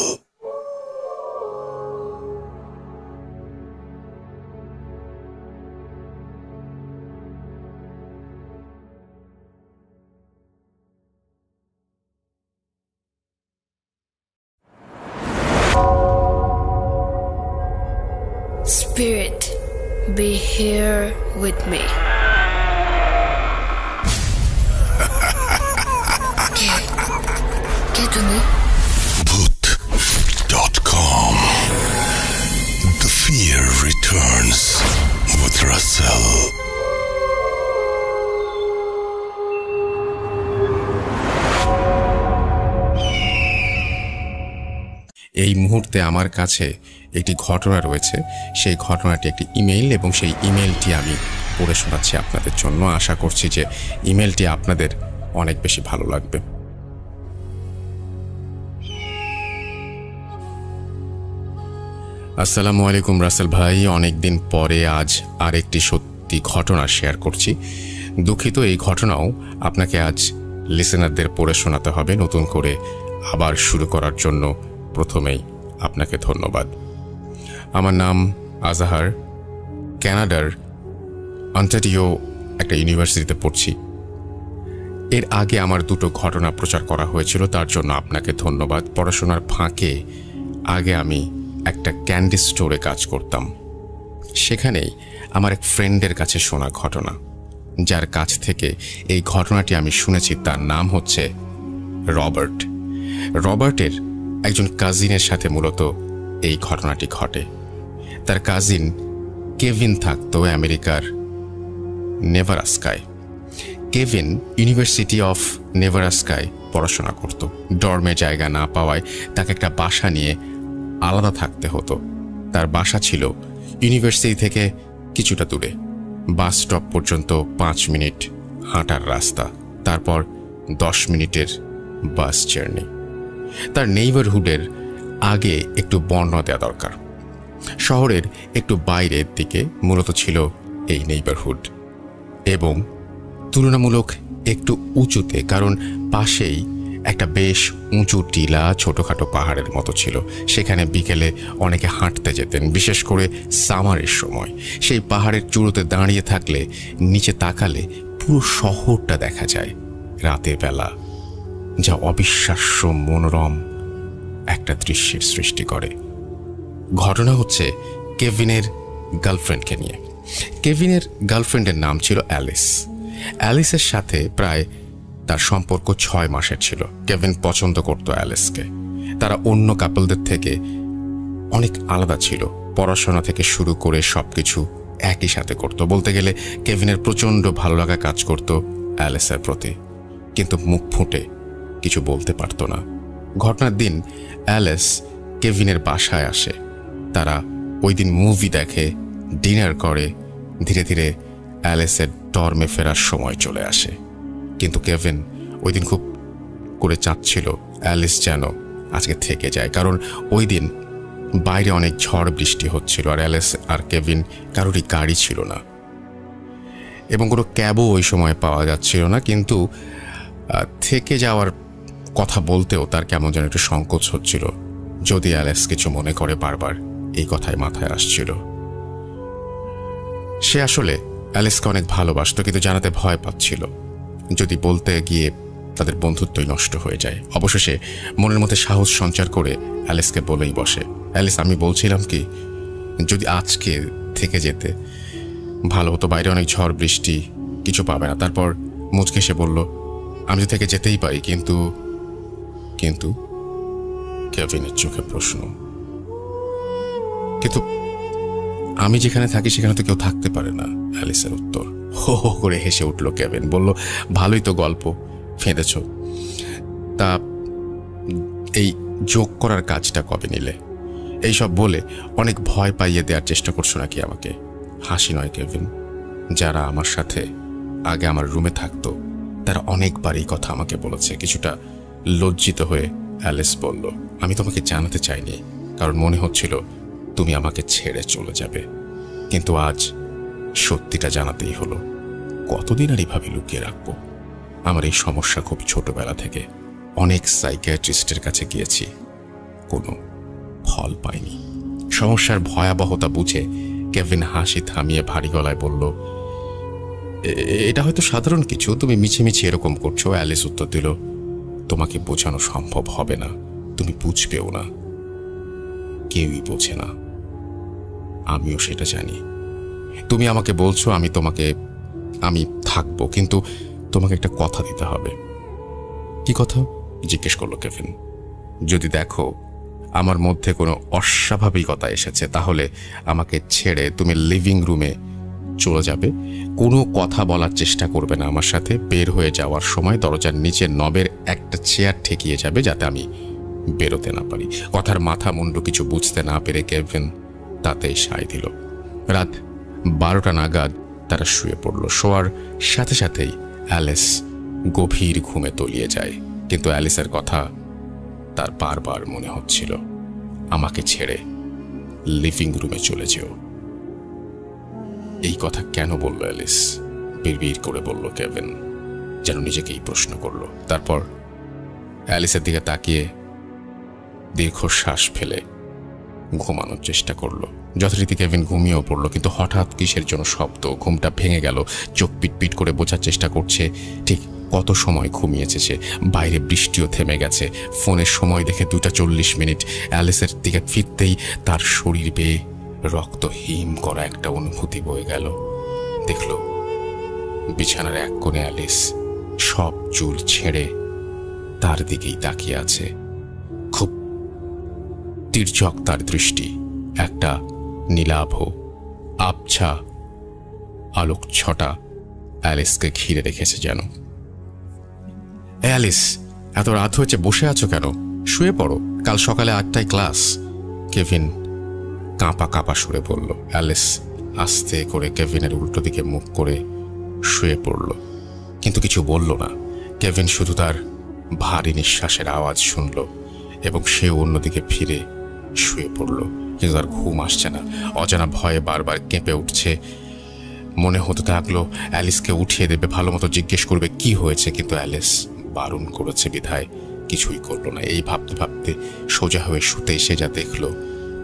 S2: Spirit, be here with me. কে তুমি?
S3: Vote.com. The fear returns with Russell.
S4: এই মুহূর্তে আমার কাছে একটি ঘটনা রয়েছে। সেই ঘটনাটি একটি ইমেইল, এবং সেই ইমেইলটি আমি পড়ে শোনাচ্ছি আপনাদের জন্য। আশা করছি যে ইমেইলটি আপনাদের অনেক বেশি ভালো লাগবে। আসসালামু আলাইকুম রাসেল ভাই, অনেকদিন পরে আজ আরেকটি সত্যি ঘটনা শেয়ার করছি। দুঃখিত, এই ঘটনাও আপনাকে আজ লিসেনারদের পড়ে শোনাতে হবে। নতুন করে আবার শুরু করার জন্য প্রথমেই আপনাকে ধন্যবাদ। আমার নাম আজাহার, কানাডার অন্টারিও একটা ইউনিভার্সিটিতে পড়ছি। এর আগে আমার দুটো ঘটনা প্রচার করা হয়েছিল, তার জন্য আপনাকে ধন্যবাদ। পড়াশোনার ফাঁকে আগে আমি একটা ক্যান্ডি স্টোরে কাজ করতাম। সেখানেই আমার এক ফ্রেন্ডের কাছে শোনা ঘটনা, যার কাছ থেকে এই ঘটনাটি আমি শুনেছি। তার নাম হচ্ছে রবার্ট। রবার্টের একজন কাজিনের সাথে মূলত এই ঘটনাটি ঘটে। তার কাজিন কেভিন থাকতো আমেরিকার নেভারাস্কায়। কেভিন ইউনিভার্সিটি অফ নেভারাস্কায় পড়াশোনা করত। ডর্মে জায়গা না পাওয়ায় তাকে একটা বাসা নিয়ে আলাদা থাকতে হতো। তার বাসা ছিল ইউনিভার্সিটি থেকে কিছুটা দূরে, বাস স্টপ পর্যন্ত 5 মিনিট হাঁটার রাস্তা, তারপর 10 মিনিটের বাস জার্নি। তার নেইবারহুডের আগে একটু বর্ণনা দেওয়া দরকার। শহরের একটু বাইরের দিকে মূলত ছিল এই নেইবারহুড, এবং তুলনামূলক একটু উঁচুতে, কারণ পাশেই একটা বেশ উঁচু টিলা ছোটখাটো পাহাড়ের মতো ছিল। সেখানে বিকেলে অনেকে হাঁটতে যেতেন, বিশেষ করে সামারের সময়। সেই পাহাড়ের চূড়োতে দাঁড়িয়ে থাকলে নিচে তাকালে পুরো শহরটা দেখা যায় রাতের বেলা, যা অবিশ্বাস্য মনোরম একটা দৃশ্যের সৃষ্টি করে। ঘটনা হচ্ছে কেভিনের গার্লফ্রেন্ডকে নিয়ে। কেভিনের গার্লফ্রেন্ডের নাম ছিল অ্যালিস। অ্যালিসের সাথে প্রায় তার সম্পর্ক 6 মাসের ছিল। কেভিন পছন্দ করত অ্যালিসকে। তারা অন্য কাপলদের থেকে অনেক আলাদা ছিল। পড়াশোনা থেকে শুরু করে সবকিছু একই সাথে করত। বলতে গেলে কেভিনের প্রচণ্ড ভালো লাগা কাজ করত অ্যালিসের প্রতি, কিন্তু মুখ ফুটে কিছু বলতে পারত না। ঘটনার দিন অ্যালিস কেভিনের বাসায় আসে। তারা ওই দিন মুভি দেখে, ডিনার করে। ধীরে ধীরে অ্যালিসের ডর্মে ফেরার সময় চলে আসে, কিন্তু কেভিন ওই দিন খুব করে চাচ্ছিল অ্যালিস যেন আজকে থেকে যায়, কারণ ওই দিন বাইরে অনেক ঝড় বৃষ্টি হচ্ছিল আর অ্যালিস আর কেভিন কারোরই গাড়ি ছিল না এবং কোনো ক্যাবও ওই সময় পাওয়া যাচ্ছিল না। কিন্তু থেকে যাওয়ার কথা বলতেও তার কেমন যেন একটু সংকোচ হচ্ছিল, যদি অ্যালিস কিছু মনে করে। বারবার এই কথাই মাথায় আসছিল। সে আসলে অ্যালিসকে অনেক ভালোবাসত, কিন্তু জানাতে ভয় পাচ্ছিল, যদি বলতে গিয়ে তাদের বন্ধুত্বই নষ্ট হয়ে যায়। অবশেষে মনের মধ্যে সাহস সঞ্চার করে অ্যালিসকে বলেই বসে, অ্যালিস, আমি বলছিলাম কি, যদি আজকে থেকে যেতে ভালো হতো, বাইরে অনেক ঝড় বৃষ্টি, কিছু পাবে না। তারপর মুচকে সে বলল, আমি তো থেকে যেতেই পারি, কিন্তু কিন্তু কেভিনের চোখে প্রশ্ন, কিন্তু আমি যেখানে থাকি সেখানে তো কেউ থাকতে পারে না। অ্যালিসের উত্তর। হো হো করে হেসে উঠল কেভিন। বলল, ভালোই তো গল্প ফেঁদেছ, তা এই যোগ করার কাজটা কবে নিলে? এইসব বলে অনেক ভয় পাইয়ে দেওয়ার চেষ্টা করছো নাকি আমাকে? হাসি নয় কেভিন, যারা আমার সাথে আগে আমার রুমে থাকতো তারা অনেকবার এই কথা আমাকে বলেছে। কিছুটা লজ্জিত হয়ে অ্যালিস বলল, আমি তোমাকে জানাতে চাইনি, কারণ মনে হচ্ছিল তুমি আমাকে ছেড়ে চলে যাবে, কিন্তু আজ সত্যিটা জানাতেই হলো। কতদিন আর এইভাবে লুকিয়ে রাখবো? আমার এই সমস্যা খুব ছোটবেলা থেকে। অনেক সাইকিয়াট্রিস্টের কাছে গিয়েছি, কোনো ফল পাইনি। সমস্যার ভয়াবহতা বুঝে কেভিন হাসি থামিয়ে ভারী গলায় বলল, এটা হয়তো সাধারণ কিছু, তুমি মিছিমিছি এরকম করছো। অ্যালিস উত্তর দিল, তোমাকে বোঝানো সম্ভব হবে না, তুমি বুঝবেও না, কেউই বোঝে না, আমিও সেটা জানি। তুমি আমাকে বলছো আমি থাকবো, কিন্তু তোমাকে একটা কথা দিতে হবে। কি কথা? জিজ্ঞেস করলো কেভিন। যদি দেখো আমার মধ্যে কোনো অস্বাভাবিকতা এসেছে, তাহলে আমাকে ছেড়ে তুমি লিভিং রুমে চলে যাবে। কোনো কথা বলার চেষ্টা করবে না আমার সাথে। বের হয়ে যাওয়ার সময় দরজার নিচে নবের একটা চেয়ার ঠেকিয়ে যাবে, যাতে আমি বেরোতে না পারি। কথার মাথা মুন্ডু কিছু বুঝতে না পেরে কেভিন তাতেই সায় দিল। রাত 12টা নাগাদ তারা শুয়ে পড়ল। শোয়ার সাথে সাথেই অ্যালিস গভীর ঘুমে তলিয়ে যায়, কিন্তু অ্যালিসের কথা তার বারবার মনে হচ্ছিল, আমাকে ছেড়ে লিভিং রুমে চলে যেও। এই কথা কেন বলল অ্যালিস? বিড়বিড় করে বলল কেভিন, যেন নিজেকেই প্রশ্ন করল। তারপর অ্যালিসের দিকে তাকিয়ে দীর্ঘশ্বাস ফেলে ঘুমানোর চেষ্টা করলো। যথারীতি কেভিন ঘুমিয়েও পড়লো, কিন্তু হঠাৎ কিসের জন্য শব্দ। ঘুমটা ভেঙে গেল। চোখ পিটপিট করে বোঝার চেষ্টা করছে ঠিক কত সময় ঘুমিয়েছে সে। বাইরে বৃষ্টিও থেমে গেছে। ফোনের সময় দেখে 2:40। অ্যালিসের দিকে ফিরতেই তার শরীর বেয়ে রক্ত হিম করা একটা অনুভূতি বয়ে গেল। দেখল বিছানার এক কোণে অ্যালিস সব চুল ছেড়ে তার দিকেই তাকিয়ে আছে। খুব তির্যক তার দৃষ্টি। একটা নীলাভ আবছা আলোক ছটা অ্যালিসকে ঘিরে রেখেছে যেন। অ্যালিস, এত রাত হয়েছে, বসে আছো কেন? শুয়ে পড়ো, কাল সকালে 8টায় ক্লাস। কেভিন কাঁপা কাঁপা সুরে বলল। অ্যালিস আস্তে করে কেভিনের উল্টো দিকে মুখ করে শুয়ে পড়ল, কিন্তু কিছু বলল না। কেভিন শুধু তার ভারী নিঃশ্বাসের আওয়াজ শুনল এবং সে অন্যদিকে ফিরে শুয়ে পড়ল, কিন্তু তার ঘুম আসছে না। অজানা ভয়ে বারবার কেঁপে উঠছে। মনে হতে থাকলো অ্যালিসকে উঠিয়ে দেবে, ভালো মতো জিজ্ঞেস করবে কি হয়েছে, কিন্তু অ্যালিস বারণ করেছে বিধায় কিছুই করলো না। এই ভাবতে ভাবতে সোজা হয়ে শুতে সে যা দেখলো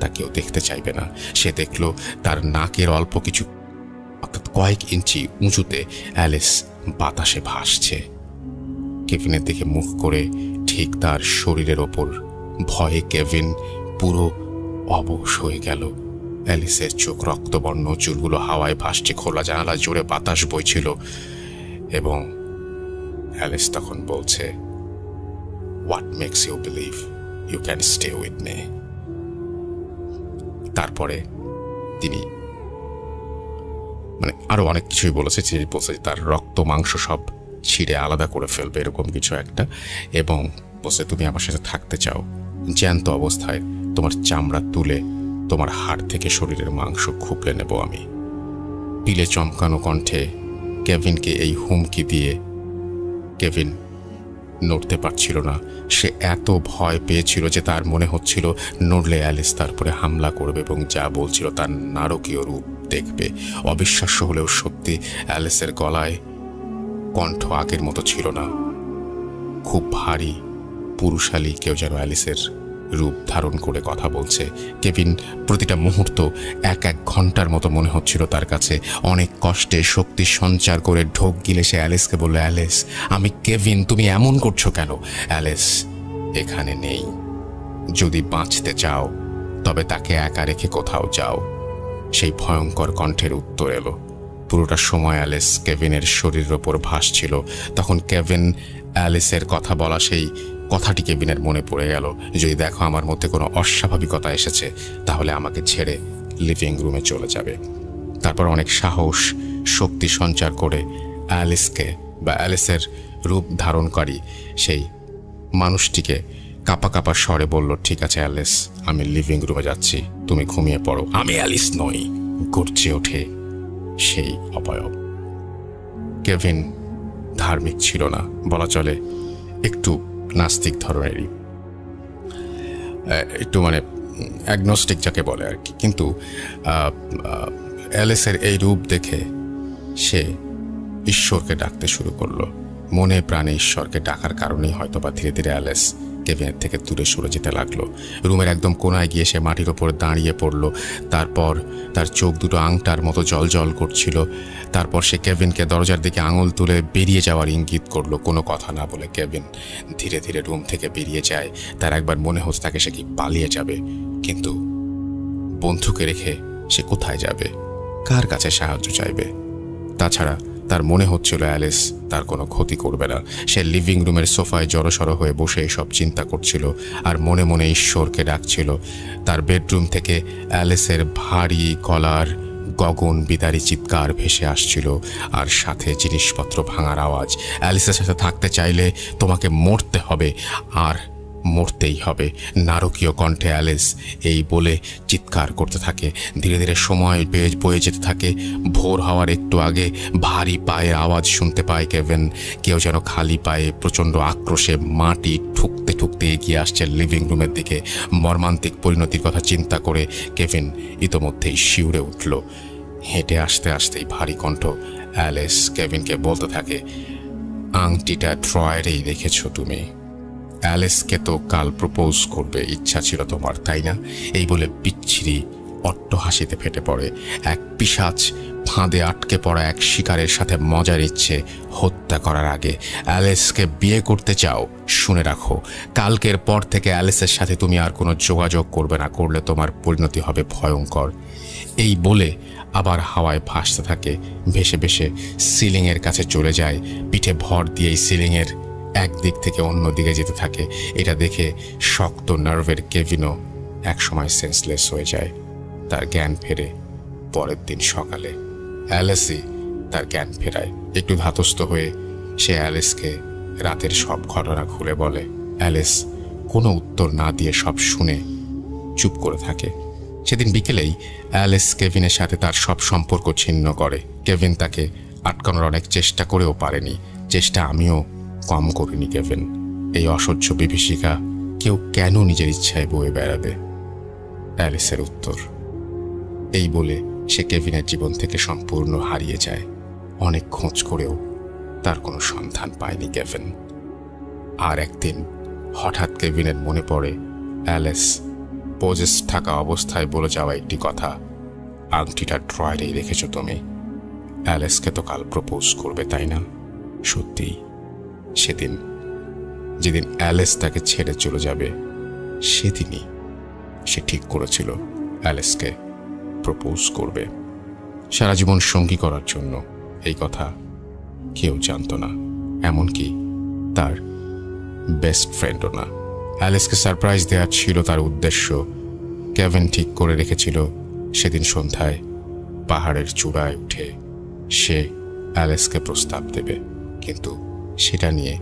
S4: তা কেউ দেখতে চাইবে না। সে দেখলো তার নাকের অল্প কিছু, অর্থাৎ কয়েক ইঞ্চি উঁচুতে অ্যালিস বাতাসে ভাসছে। কেভিনের দিকে মুখ করে ঠিক তার শরীরের ওপর। ভয়ে কেভিন পুরো অবশ হয়ে গেল। অ্যালিসের চোখ রক্তবর্ণ, চুলগুলো হাওয়ায় ভাসছে। খোলা জানালা জোরে বাতাস বইছিল এবং অ্যালিস তখন বলছে, what makes you believe you can stay with me. তারপরে তিনি মানে আরো অনেক কিছুই বলেছে, বলছে তার রক্ত মাংস সব ছিঁড়ে আলাদা করে ফেলবে, এরকম কিছু একটা, এবং বলছে তুমি আমার সাথে থাকতে চাও, জ্যান্ত অবস্থায় তোমার চামড়া তুলে তোমার হাড় থেকে শরীরের মাংস খুপলে নেব আমি। পিলে চমকানো কণ্ঠে কেভিনকে এই হুমকি দিয়ে কেভিন নড়তে পারছিল না। সে এত ভয় পেয়েছিল যে তার মনে হচ্ছিল নড়লে অ্যালিস তারপরে হামলা করবে এবং যা বলছিল তার নারকীয় রূপ দেখবে। অবিশ্বাস্য হলেও সত্যি, অ্যালিসের গলায় কণ্ঠ আগের মতো ছিল না। খুব ভারী পুরুষালী কেউ যেন অ্যালিসের রূপ ধারণ করে কথা বলছে। কেভিন প্রতিটা মুহূর্ত এক ঘন্টার মতো মনে হচ্ছিল তার কাছে। অনেক কষ্টে শক্তি সঞ্চার করে ঢোক গিলে সে অ্যালিসকে বলল, অ্যালিস আমি কেভিন, তুমি এমন করছো কেন? অ্যালিস এখানে নেই, যদি বাঁচতে চাও তবে তাকে একা রেখে কোথাও যাও। সেই ভয়ঙ্কর কণ্ঠের উত্তর এলো। পুরোটা সময় অ্যালিস কেভিনের শরীরের ওপর ভাসছিল। তখন কেভিন অ্যালিসের কথা বলা সেই কথাটি কেভিনের মনে পড়ে গেল, যদি দেখো আমার মধ্যে কোনো অস্বাভাবিকতা এসেছে তাহলে আমাকে ছেড়ে লিভিং রুমে চলে যাবে। তারপর অনেক সাহস শক্তি সঞ্চার করে অ্যালিসকে বা অ্যালিসের রূপ ধারণকারী সেই মানুষটিকে কাঁপা কাঁপা স্বরে বলল, ঠিক আছে অ্যালিস, আমি লিভিং রুমে যাচ্ছি, তুমি ঘুমিয়ে পড়ো। আমি অ্যালিস নই, গর্জে ওঠে সেই অবয়ব। কেভিন ধার্মিক ছিল না, বলা চলে একটু নাস্তিক ধরনেরই, একটু মানে অ্যাগনস্টিক যাকে বলে আর কি। কিন্তু অ্যালিসের এই রূপ দেখে সে ঈশ্বরকে ডাকতে শুরু করলো। মনে প্রাণে ঈশ্বরকে ডাকার কারণেই হয়তো বা ধীরে ধীরে অ্যালিস কেভিনের থেকে দূরে সরে যেতে লাগলো। রুমের একদম কোনায় গিয়ে সে মাটির ওপর দাঁড়িয়ে পড়ল। তারপর তার চোখ দুটো আংটার মতো জল জল করছিল। তারপর সে কেভিনকে দরজার দিকে আঙুল তুলে বেরিয়ে যাওয়ার ইঙ্গিত করলো। কোনো কথা না বলে কেভিন ধীরে ধীরে রুম থেকে বেরিয়ে যায়। তার একবার মনে হচ্ছে তাকে সে কি পালিয়ে যাবে, কিন্তু বন্ধুকে রেখে সে কোথায় যাবে, কার কাছে সাহায্য চাইবে? তাছাড়া তার মনে হচ্ছিল অ্যালিস তার কোনো ক্ষতি করবে না। সে লিভিং রুমের সোফায় জড়সড় হয়ে বসে সব চিন্তা করছিল আর মনে মনে ঈশ্বরকে ডাকছিল। তার বেডরুম থেকে অ্যালিসের ভারী গলার গগন বিদারী চিৎকার ভেসে আসছিল, আর সাথে জিনিসপত্র ভাঙার আওয়াজ। অ্যালিসের সাথে থাকতে চাইলে তোমাকে মরতে হবে, আর মরতেই হবে। নারকীয় কণ্ঠে অ্যালিস এই বলে চিৎকার করতে থাকে। ধীরে ধীরে সময় বয়ে যেতে থাকে। ভোর হওয়ার একটু আগে ভারী পায়ের আওয়াজ শুনতে পায় কেভিন। কেউ যেন খালি পায়ে প্রচণ্ড আক্রোশে মাটি ঠুকতে ঠুকতে এগিয়ে আসছে লিভিং রুমের দিকে। মর্মান্তিক পরিণতির কথা চিন্তা করে কেভিন ইতোমধ্যেই শিউরে উঠল। হেঁটে আসতে আসতেই ভারী কণ্ঠ অ্যালিস কেভিনকে বলতে থাকে, আংটিটা ড্রয়ারেই রেখেছ তুমি। অ্যালিসকে তো কাল প্রপোজ করবে ইচ্ছা ছিল তোমার, তাই না? এই বলে বিচ্ছিরি অট্টহাসিতে ফেটে পড়ে। এক পিশাচ ফাঁদে আটকে পড়া এক শিকারের সাথে মজা নিচ্ছে হত্যা করার আগে। অ্যালিসকে বিয়ে করতে চাও? শুনে রাখো, কালকের পর থেকে অ্যালিসের সাথে তুমি আর কোনো যোগাযোগ করবে না, করলে তোমার পরিণতি হবে ভয়ঙ্কর। এই বলে আবার হাওয়ায় ভাসতে থাকে। ভেসে ভেসে সিলিংয়ের কাছে চলে যায়। পিঠে ভর দিয়েই সিলিংয়ের একদিক থেকে অন্য দিকে যেতে থাকে। এটা দেখে শক্ত নার্ভের কেভিনও একসময় সেন্সলেস হয়ে যায়। তার জ্ঞান ফেরে পরের দিন সকালে। অ্যালিসই তার জ্ঞান ফেরায়। একটু ধাতস্থ হয়ে সে অ্যালিসকে রাতের সব ঘটনা খুলে বলে। অ্যালিস কোনো উত্তর না দিয়ে সব শুনে চুপ করে থাকে। সেদিন বিকেলেই অ্যালিস কেভিনের সাথে তার সব সম্পর্ক ছিন্ন করে। কেভিন তাকে আটকানোর অনেক চেষ্টা করেও পারেনি। চেষ্টা আমিও কম করিনি। কেভিন, এই অসহ্য বিভীষিকা কেউ কেন নিজের ইচ্ছায় বয়ে বেড়াবে? অ্যালিসের উত্তর। এই বলে সে কেভিনের জীবন থেকে সম্পূর্ণ হারিয়ে যায়। অনেক খোঁজ করেও তার কোনো সন্ধান পায়নি কেভিন। আর একদিন হঠাৎ কেভিনের মনে পড়ে অ্যালিস পজেস থাকা অবস্থায় বলে যাওয়া একটি কথা, আংটিটা ড্রয়ারেই রেখেছ তুমি। অ্যালিসকে তো কাল প্রপোজ করবে, তাই না? সত্যিই সেদিন, যেদিন অ্যালিস তাকে ছেড়ে চলে যাবে, সেদিনই সে ঠিক করেছিল অ্যালিসকে প্রপোজ করবে, সারা জীবন সঙ্গী করার জন্য। এই কথা কেউ জানত না, এমনকি তার বেস্ট ফ্রেন্ডও না। অ্যালেসকে সারপ্রাইজ দেওয়ার ছিল তার উদ্দেশ্য। কেভিন ঠিক করে রেখেছিল সেদিন সন্ধ্যায় পাহাড়ের চূড়ায় উঠে সে অ্যালেসকে প্রস্তাব দেবে, কিন্তু সেটা নিয়ে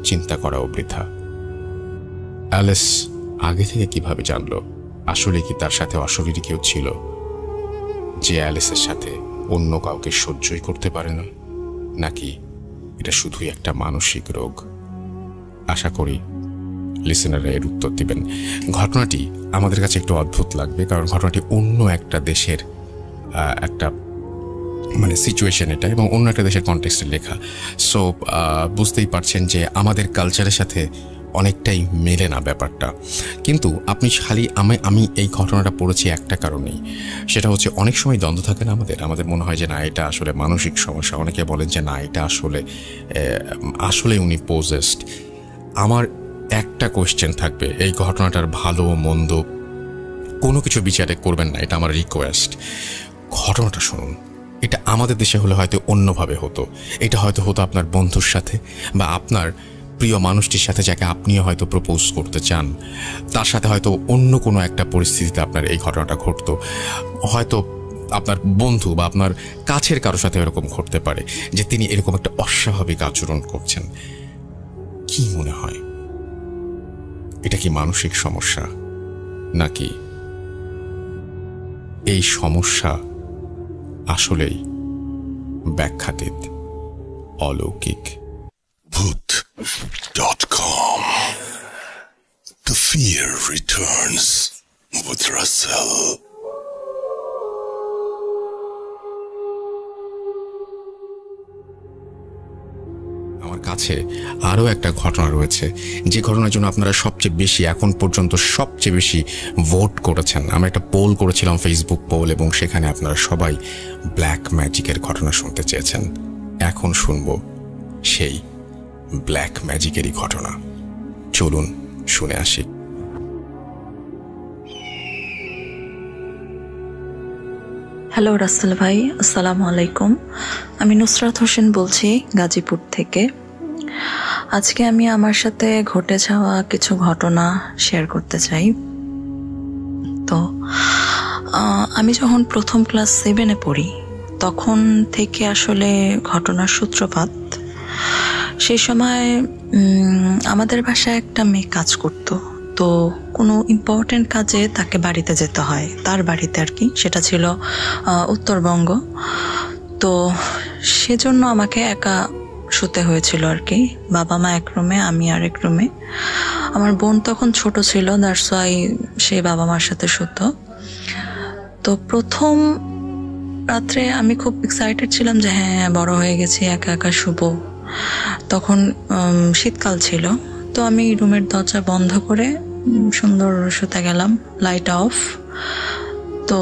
S4: চিন্তা করাও বৃথা। অ্যালেস আগে থেকে কিভাবে জানলো? আসলে কি তার সাথে অশরীরী কেউ ছিল যে অ্যালেসের সাথে অন্য কাউকে সহ্যই করতে পারে না, নাকি এটা শুধুই একটা মানসিক রোগ? আশা করি লিসেনাররা এর উত্তর দিবেন। ঘটনাটি আমাদের কাছে একটু অদ্ভুত লাগবে, কারণ ঘটনাটি অন্য একটা দেশের একটা মানে সিচুয়েশন এটা, এবং অন্য একটা দেশের কনটেক্সটে লেখা। সো বুঝতেই পারছেন যে আমাদের কালচারের সাথে অনেকটাই মেলে না ব্যাপারটা। কিন্তু আপনি খালি আমি এই ঘটনাটা পড়েছি একটা কারণেই, সেটা হচ্ছে অনেক সময় দ্বন্দ্ব থাকে না আমাদের মনে হয় যে না এটা আসলে মানসিক সমস্যা, অনেকে বলেন যে না এটা আসলে উনি পোজেসড। আমার একটা কোয়েশ্চেন থাকবে, এই ঘটনাটার ভালো মন্দ কোনো কিছু বিচারে করবেন না, এটা আমার রিকোয়েস্ট। ঘটনাটা শুনুন। এটা আমাদের দেশে হলে হয়তো অন্যভাবে হতো। এটা হয়তো হতো আপনার বন্ধুর সাথে বা আপনার প্রিয় মানুষটির সাথে, যাকে আপনিও হয়তো প্রপোজ করতে চান, তার সাথে হয়তো অন্য কোনো একটা পরিস্থিতিতে আপনার এই ঘটনাটা ঘটতো। হয়তো আপনার বন্ধু বা আপনার কাছের কারোর সাথে এরকম ঘটতে পারে যে তিনি এরকম একটা অস্বাভাবিক আচরণ করছেন। কি মনে হয়, এটা কি মানসিক সমস্যা, নাকি এই সমস্যা আসলেই ব্যাখ্যাতীত, অলৌকিক?
S3: Bhoot.com. The fear returns with Russell.
S4: আমার কাছে আরও একটা ঘটনা রয়েছে, যে ঘটনার জন্য আপনারা সবচেয়ে বেশি এখন পর্যন্ত সবচেয়ে বেশি ভোট করেছেন। আমরা একটা পোল করেছিলাম, ফেসবুক পোল, এবং সেখানে আপনারা সবাই ব্ল্যাক ম্যাজিকের ঘটনা শুনতে চেয়েছেন। এখন শুনবো সেই ব্ল্যাক ম্যাজিকেরই ঘটনা। চলুন শুনে আসি।
S6: হ্যালো রাসেল ভাই, আসসালামু আলাইকুম। আমি নুসরাত হোসেন বলছি গাজীপুর থেকে। আজকে আমি আমার সাথে ঘটে যাওয়া কিছু ঘটনা শেয়ার করতে চাই। তো আমি যখন প্রথম ক্লাস 7-এ পড়ি তখন থেকে আসলে ঘটনার সূত্রপাত। সেই সময় আমাদের বাসায় একটা মেয়ে কাজ করতো। তো কোনো ইম্পর্টেন্ট কাজে তাকে বাড়িতে যেতে হয়, তার বাড়িতে আর কি, সেটা ছিল উত্তরবঙ্গ। তো সেজন্য আমাকে একা শুতে হয়েছিল আর কি। বাবা মা এক রুমে, আমি আর এক রুমে। আমার বোন তখন ছোট ছিল, দ্যাটস ওয়াই সে বাবা মার সাথে শুতো। তো প্রথম রাত্রে আমি খুব এক্সাইটেড ছিলাম যে হ্যাঁ বড় হয়ে গেছি, একা একা শুবো। তখন শীতকাল ছিল। তো আমি রুমের দরজা বন্ধ করে সুন্দর শুতে গেলাম, লাইট অফ। তো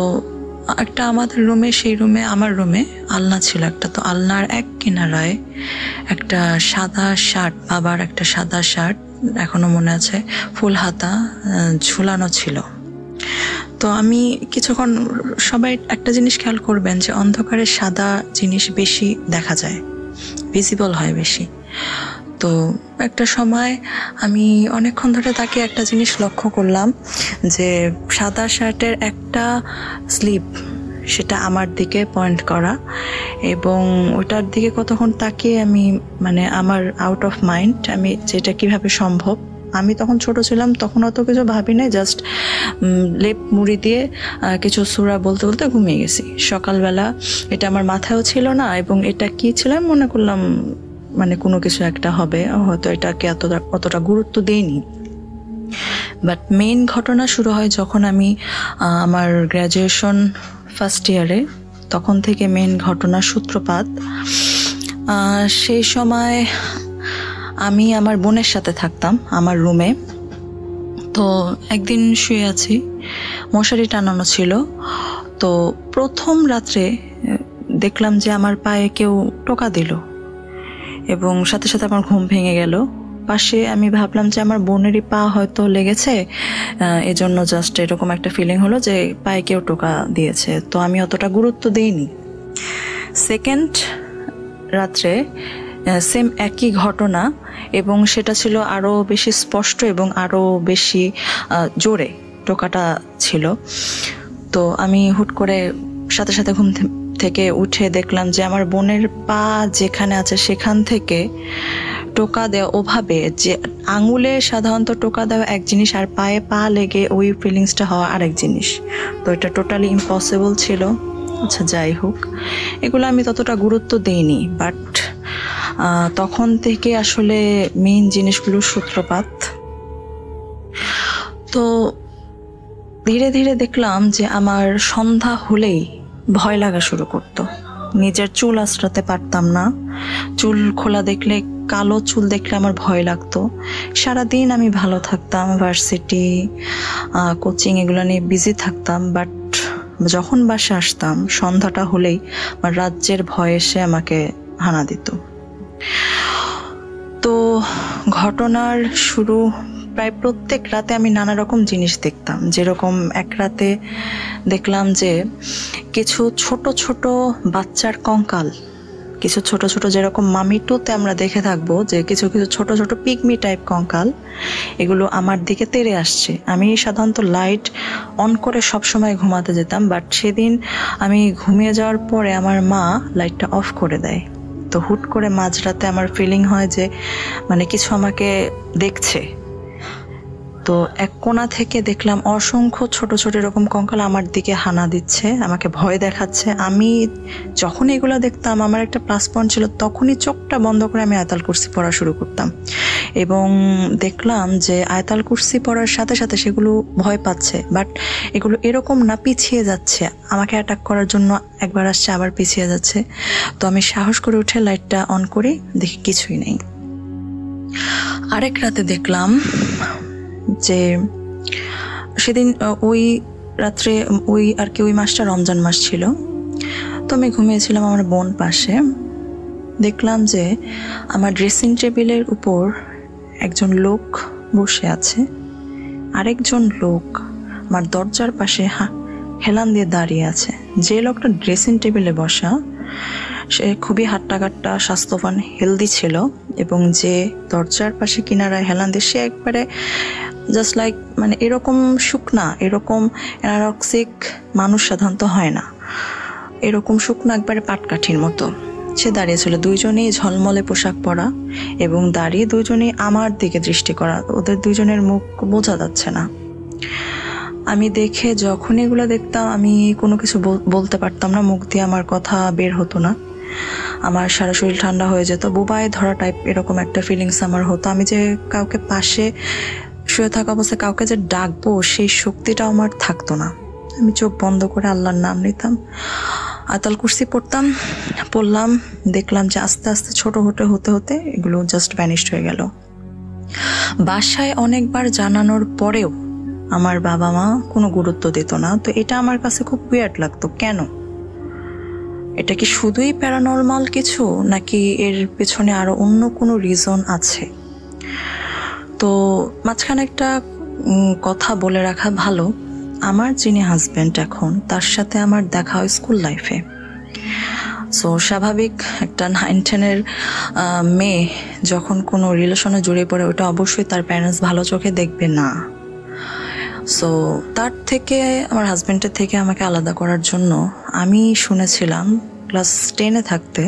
S6: একটা আমাদের রুমে, সেই রুমে আমার রুমে আলনা ছিল একটা। তো আলনার এক কিনারায় একটা সাদা শার্ট, বাবার একটা সাদা শার্ট, এখনো মনে আছে, ফুল হাতা ঝুলানো ছিল। তো আমি কিছুক্ষণ, সবাই একটা জিনিস খেয়াল করবেন যে অন্ধকারে সাদা জিনিস বেশি দেখা যায়, ভিজিবল হয় বেশি। তো একটা সময় আমি অনেকক্ষণ ধরে তাকে একটা জিনিস লক্ষ্য করলাম যে সাদা শার্টের একটা স্লিপ, সেটা আমার দিকে পয়েন্ট করা, এবং ওটার দিকে কতক্ষণ তাকিয়ে আমি মানে আমার আউট অফ মাইন্ড, আমি যেটা কিভাবে সম্ভব, আমি তখন ছোট ছিলাম, তখন অত কিছু ভাবি নাই, জাস্ট লেপ মুড়ি দিয়ে কিছু সূরা বলতে বলতে ঘুমিয়ে গেছি। সকালবেলা এটা আমার মাথায়ও ছিল না, এবং এটা কি ছিল মনে করলাম মানে কোনো কিছু একটা হবে, হয়তো এটাকে অতটা গুরুত্ব দেইনি। বাট মেইন ঘটনা শুরু হয় যখন আমি আমার গ্র্যাজুয়েশন ফার্স্ট ইয়ারে, তখন থেকে মেইন ঘটনার সূত্রপাত। সেই সময় আমি আমার বোনের সাথে থাকতাম আমার রুমে। তো একদিন শুয়ে আছি, মশারি টানানো ছিল। তো প্রথম রাত্রে দেখলাম যে আমার পায়ে কেউ টোকা দিল, এবং সাথে সাথে আমার ঘুম ভেঙে গেল। পাশে আমি ভাবলাম যে আমার বোনেরই পা হয়তো লেগেছে, এজন্য জাস্ট এরকম একটা ফিলিং হলো যে পায়ে কেউ টোকা দিয়েছে। তো আমি অতটা গুরুত্ব দিইনি। সেকেন্ড রাত্রে সেম একই ঘটনা, এবং সেটা ছিল আরও বেশি স্পষ্ট এবং আরও বেশি জোরে টোকাটা ছিল। তো আমি হুট করে সাথে সাথে ঘুম থেকে উঠে দেখলাম যে আমার বোনের পা যেখানে আছে সেখান থেকে টোকা দেওয়া, ওভাবে যে আঙুলে সাধারণত টোকা দেওয়া এক জিনিস আর পায়ে পা লেগে ওই ফিলিংসটা হওয়া আরেক জিনিস। তো এটা টোটালি ইম্পসিবল ছিল। আচ্ছা যাই হোক, এগুলো আমি ততটা গুরুত্ব দেইনি, বাট তখন থেকে আসলে মেইন জিনিসগুলোর সূত্রপাত। তো ধীরে ধীরে দেখলাম যে আমার সন্ধ্যা হলেই ভয় লাগা শুরু করতো। নিজের চুল আঁচড়াতে পারতাম না, চুল খোলা দেখলে, কালো চুল দেখলে আমার ভয় লাগতো। সারাদিন আমি ভালো থাকতাম, ভার্সিটি কোচিং এগুলো নিয়ে বিজি থাকতাম, বাট যখন বাসে আসতাম সন্ধ্যাটা হলেই আমার রাজ্যের ভয় এসে আমাকে হানা দিত। তো ঘটনার শুরু প্রায় প্রত্যেক রাতে আমি নানা রকম জিনিস দেখতাম। যেরকম এক রাতে দেখলাম যে কিছু ছোট ছোট বাচ্চার কঙ্কাল, কিছু ছোট ছোট, যেরকম মামি টুতে আমরা দেখে থাকবো যে কিছু কিছু ছোট ছোট পিগমি টাইপ কঙ্কাল, এগুলো আমার দিকে তেড়ে আসছে। আমি সাধারণত লাইট অন করে সবসময় ঘুমাতে যেতাম, বাট সেদিন আমি ঘুমিয়ে যাওয়ার পরে আমার মা লাইটটা অফ করে দেয়। তো হুট করে মাঝরাতে আমার ফিলিং হয় যে মানে কিছু আমাকে দেখছে। তো এক কোণা থেকে দেখলাম অসংখ্য ছোট ছোট এরকম কঙ্কাল আমার দিকে হানা দিচ্ছে, আমাকে ভয় দেখাচ্ছে। আমি যখন এগুলো দেখতাম, আমার একটা প্লাস পয়েন্ট ছিল, তখনই চোখটা বন্ধ করে আমি আয়াতুল কুরসি পড়া শুরু করতাম এবং দেখলাম যে আয়াতুল কুরসি পড়ার সাথে সাথে সেগুলো ভয় পাচ্ছে, বাট এগুলো এরকম না পিছিয়ে যাচ্ছে, আমাকে অ্যাটাক করার জন্য একবার আসছে আবার পিছিয়ে যাচ্ছে। তো আমি সাহস করে উঠে লাইটটা অন করি, দেখি কিছুই নেই। আরেক রাতে দেখলাম যে সেদিন ওই রাত্রে ওই মাসটা রমজান মাস ছিল। তো আমি ঘুমিয়েছিলাম আমার বোন পাশে। দেখলাম যে আমার ড্রেসিং টেবিলের উপর একজন লোক বসে আছে, আরেকজন লোক আমার দরজার পাশে হেলান দিয়ে দাঁড়িয়ে আছে। যে লোকটা ড্রেসিং টেবিলে বসা সে খুবই হাট্টাকাট্টা, স্বাস্থ্যবান, হেলদি ছিল, এবং যে দরজার পাশে কিনারায় হেলান দিয়ে সে একবারে জাস্ট লাইক মানে এরকম শুকনা, এরকম অ্যানারক্সিক মানুষ সাধারণত হয় না, এরকম শুকনো একবারে পাটকাঠির মতো সে দাঁড়িয়েছিল। দুইজনেই ঝলমলে পোশাক পরা এবং দাঁড়িয়ে দুইজনেই আমার দিকে দৃষ্টি করা। ওদের দুইজনের মুখ বোঝা যাচ্ছে না। আমি দেখে যখন এগুলো দেখতাম আমি কোনো কিছু বলতে পারতাম না, মুখ দিয়ে আমার কথা বের হতো না, আমার সারা শরীর ঠান্ডা হয়ে যেত, বোবায় ধরা টাইপ এরকম একটা ফিলিংস আমার হতো। আমি যে কাউকে পাশে শুয়ে থাকা অবস্থায় কাউকে যে ডাকবো সেই শক্তিটাও আমার থাকতো না। আমি চোখ বন্ধ করে আল্লাহর নাম নিতাম, আয়াতুল কুরসি পড়লাম, দেখলাম যে আস্তে আস্তে ছোট হতে হতে এগুলো জাস্ট ভ্যানিশড হয়ে গেল। বাসায় অনেকবার জানানোর পরেও আমার বাবা মা কোনো গুরুত্ব দিত না। তো এটা আমার কাছে খুব উইয়ার্ড লাগতো। কেন? এটা কি শুধুই প্যারানর্মাল কিছু, নাকি এর পেছনে আরো অন্য কোনো রিজন আছে? তো মাঝখানে একটা কথা বলে রাখা ভালো, আমার যিনি হাজব্যান্ড এখন, তার সাথে আমার দেখা হয় স্কুল লাইফে। সো স্বাভাবিক একটা 9-10-এর মেয়ে যখন কোনো রিলেশনে জড়িয়ে পড়ে, ওটা অবশ্যই তার প্যারেন্টস ভালো চোখে দেখবে না। সো তার থেকে, আমার হাজব্যান্ডের থেকে আমাকে আলাদা করার জন্য আমি শুনেছিলাম ক্লাস 10-এ থাকতে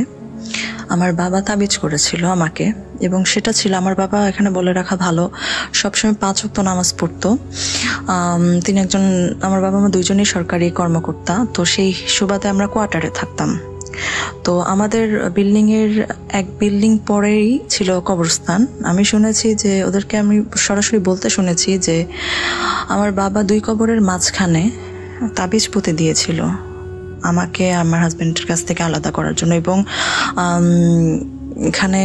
S6: আমার বাবা তাবিজ করেছিল আমাকে, এবং সেটা ছিল, আমার বাবা এখানে বলে রাখা ভালো, সবসময় 5 ওয়াক্ত নামাজ পড়তো। তিনি একজন, আমার বাবা মা দুইজনই সরকারি কর্মকর্তা। তো সেই সুবাদে আমরা কোয়ার্টারে থাকতাম। তো আমাদের বিল্ডিংয়ের এক বিল্ডিং পরেই ছিল কবরস্থান। আমি শুনেছি যে, ওদেরকে আমি সরাসরি বলতে শুনেছি যে আমার বাবা 2 কবরের মাঝখানে তাবিজ পুঁতে দিয়েছিল আমাকে আমার হাজব্যান্ডের কাছ থেকে আলাদা করার জন্য। এবং এখানে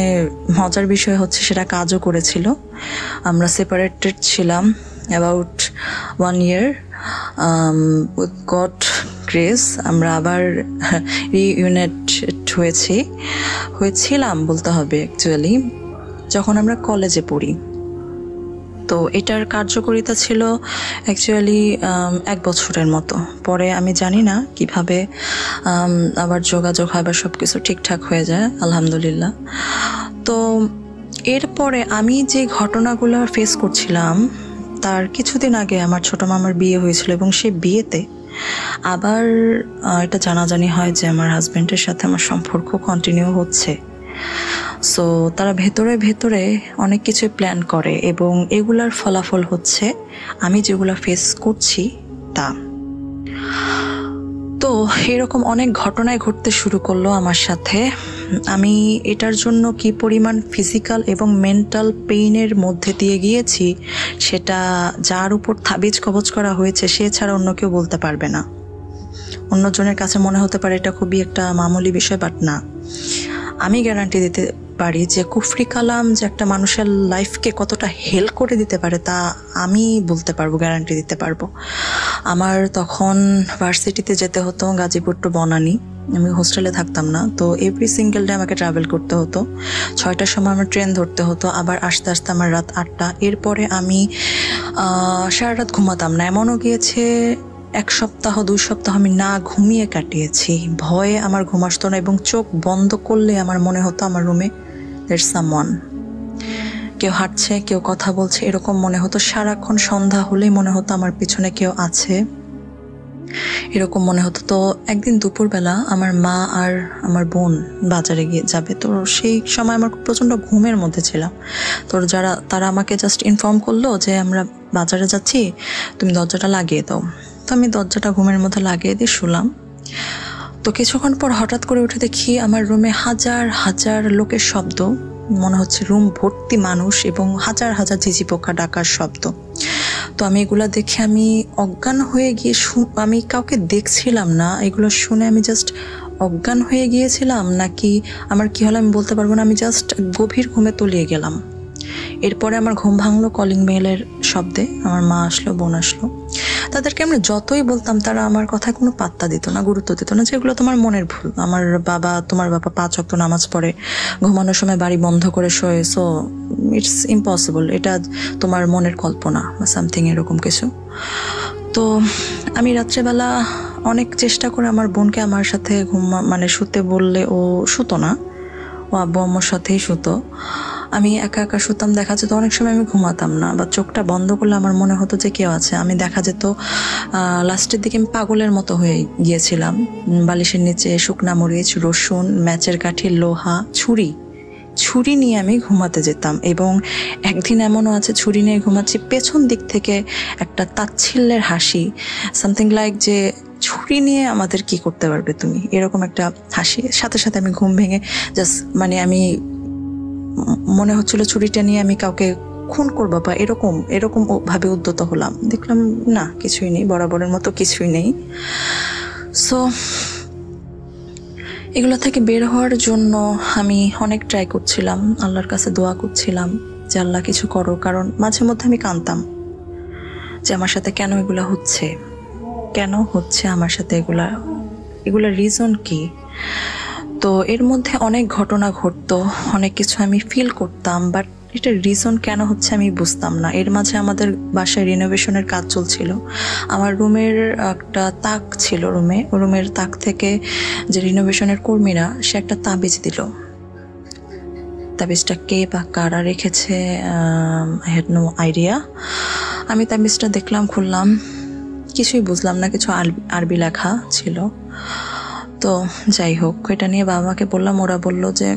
S6: মজার বিষয় হচ্ছে সেটা কাজও করেছিল। আমরা সেপারেটেড ছিলাম about 1 year। With god grace আমরা আবার রিইউনাইটেড হয়েছিলাম বলতে হবে অ্যাকচুয়ালি, যখন আমরা কলেজে পড়ি। তো এটার কার্যকারিতা ছিল অ্যাকচুয়ালি 1 বছরের মতো। পরে আমি জানি না কিভাবে আবার যোগাযোগ হয় বা সব কিছু ঠিকঠাক হয়ে যায়, আলহামদুলিল্লাহ। তো এরপরে আমি যে ঘটনাগুলো ফেস করছিলাম, তার কিছুদিন আগে আমার ছোট মামার বিয়ে হয়েছিল এবং সেই বিয়েতে আবার এটা জানাজানি হয় যে আমার হাজব্যান্ডের সাথে আমার সম্পর্ক কন্টিনিউ হচ্ছে। সো তারা ভেতরে ভেতরে অনেক কিছু প্ল্যান করে এবং এগুলার ফলাফল হচ্ছে আমি যেগুলো ফেস করছি তা। তো এরকম অনেক ঘটনায় ঘটতে শুরু করলো আমার সাথে। আমি এটার জন্য কি পরিমাণ ফিজিক্যাল এবং মেন্টাল পেইনের মধ্যে দিয়ে গিয়েছি সেটা যার উপর তাবিজ কবজ করা হয়েছে সে ছাড়া অন্য কেউ বলতে পারবে না। অন্যজনের কাছে মনে হতে পারে এটা খুবই একটা মামুলি বিষয়, বাট না, আমি গ্যারান্টি দিতে পারি যে কুফরি কালাম যে একটা মানুষের লাইফকে কতটা হেল্প করে দিতে পারে তা আমি বলতে পারবো, গ্যারান্টি দিতে পারবো। আমার তখন ভার্সিটিতে যেতে হতো গাজীপুর টু বনানী, আমি হোস্টেলে থাকতাম না, তো এভরি সিঙ্গেল ডে আমাকে ট্রাভেল করতে হতো। 6টার সময় আমার ট্রেন ধরতে হতো, আবার আস্তে আস্তে আমার রাত 8টা। এরপরে আমি সারা রাত ঘুমাতাম না, এমনও গিয়েছে 1 সপ্তাহ 2 সপ্তাহ আমি না ঘুমিয়ে কাটিয়েছি। ভয়ে আমার ঘুম আসতো না এবং চোখ বন্ধ করলে আমার মনে হতো আমার রুমে there's someone, কেউ হাঁটছে, কেউ কথা বলছে, এরকম মনে হতো। সারাক্ষণ সন্ধ্যা হলেই মনে হতো আমার পিছনে কেউ আছে, এরকম মনে হতো। তো একদিন দুপুরবেলা আমার মা আর আমার বোন বাজারে গিয়ে যাবে, তো সেই সময় আমার প্রচণ্ড ঘুমের মধ্যে ছিলাম। তো তারা আমাকে জাস্ট ইনফর্ম করলো যে আমরা বাজারে যাচ্ছি, তুমি দরজাটা লাগিয়ে দাও। তো আমি দরজাটা ঘুমের মধ্যে লাগিয়ে দিয়ে শুলাম। তো কিছুক্ষণ পর হঠাৎ করে উঠে দেখি আমার রুমে হাজার হাজার লোকের শব্দ, মনে হচ্ছে রুম ভর্তি মানুষ এবং হাজার হাজার ঝিঝি পোকা ডাকার শব্দ। তো আমি এগুলো দেখে আমি অজ্ঞান হয়ে গিয়ে, আমি কাউকে দেখছিলাম না, এগুলো শুনে আমি জাস্ট অজ্ঞান হয়ে গিয়েছিলাম নাকি আমার কি হলো আমি বলতে পারবো না, আমি জাস্ট গভীর ঘুমে তলিয়ে গেলাম। এরপরে আমার ঘুম ভাঙলো কলিং বেলের শব্দে। আমার মা আসলো, বোন আসলো। তাদেরকে আমরা যতই বলতাম তারা আমার কথায় কোনো পাত্তা দিত না, গুরুত্ব দিত না, যেগুলো তোমার মনের ভুল। তোমার বাবা 5 ওয়াক্ত নামাজ পড়ে, ঘুমানোর সময় বাড়ি বন্ধ করে শোয়, সো ইটস ইম্পসিবল, এটা তোমার মনের কল্পনা বা সামথিং এরকম কিছু। তো আমি রাত্রেবেলা অনেক চেষ্টা করে আমার বোনকে আমার সাথে শুতে বললে ও শুতো না, ও আব্বু আম্মুর সাথেই শুতো। আমি একা একা শুতাম, দেখা যেত অনেক সময় আমি ঘুমাতাম না বা চোখটা বন্ধ করলে আমার মনে হতো যে কেউ আছে। আমি দেখা যেত লাস্টের দিকে আমি পাগলের মতো হয়ে গিয়েছিলাম। বালিশের নিচে শুকনা মরিচ, রসুন, ম্যাচের কাঠি, লোহা, ছুরি নিয়ে আমি ঘুমাতে যেতাম। এবং একদিন এমনও আছে ছুরি নিয়ে ঘুমাচ্ছি, পেছন দিক থেকে একটা তাচ্ছিল্যের হাসি, সামথিং লাইক যে ছুরি নিয়ে আমাদের কি করতে পারবে তুমি, এরকম একটা হাসি। সাথে সাথে আমি ঘুম ভেঙে জাস্ট আমি মনে হচ্ছিল ছুরিটা নিয়ে আমি কাউকে খুন করবো বা এরকম ভাবে উদ্যত হলাম। দেখলাম না, কিছুই নেই, বরাবরের মতো কিছুই নেই। সো এগুলো থেকে বের হওয়ার জন্য আমি অনেক ট্রাই করছিলাম, আল্লাহর কাছে দোয়া করছিলাম যে আল্লাহ কিছু করো। কারণ মাঝে মধ্যে আমি কাঁদতাম যে আমার সাথে কেন এগুলা হচ্ছে, আমার সাথে এগুলা রিজন কি। তো এর মধ্যে অনেক ঘটনা ঘটতো, অনেক কিছু আমি ফিল করতাম, বাট এটার রিজন কেন হচ্ছে আমি বুঝতাম না। এর মাঝে আমাদের বাসায় রিনোভেশনের কাজ চলছিল। আমার রুমের একটা তাক ছিল, রুমের তাক থেকে যে রিনোভেশনের কর্মীরা, সে একটা তাবিজ দিল। তাবিজটা কে বা কারা রেখেছে আই হ্যাড নো আইডিয়া। আমি তাবিজটা দেখলাম, খুললাম, কিছুই বুঝলাম না, কিছু আরবি লেখা ছিল। তো যাই হোক, এটা নিয়ে বাবাকে বললাম, ওরা বলল যে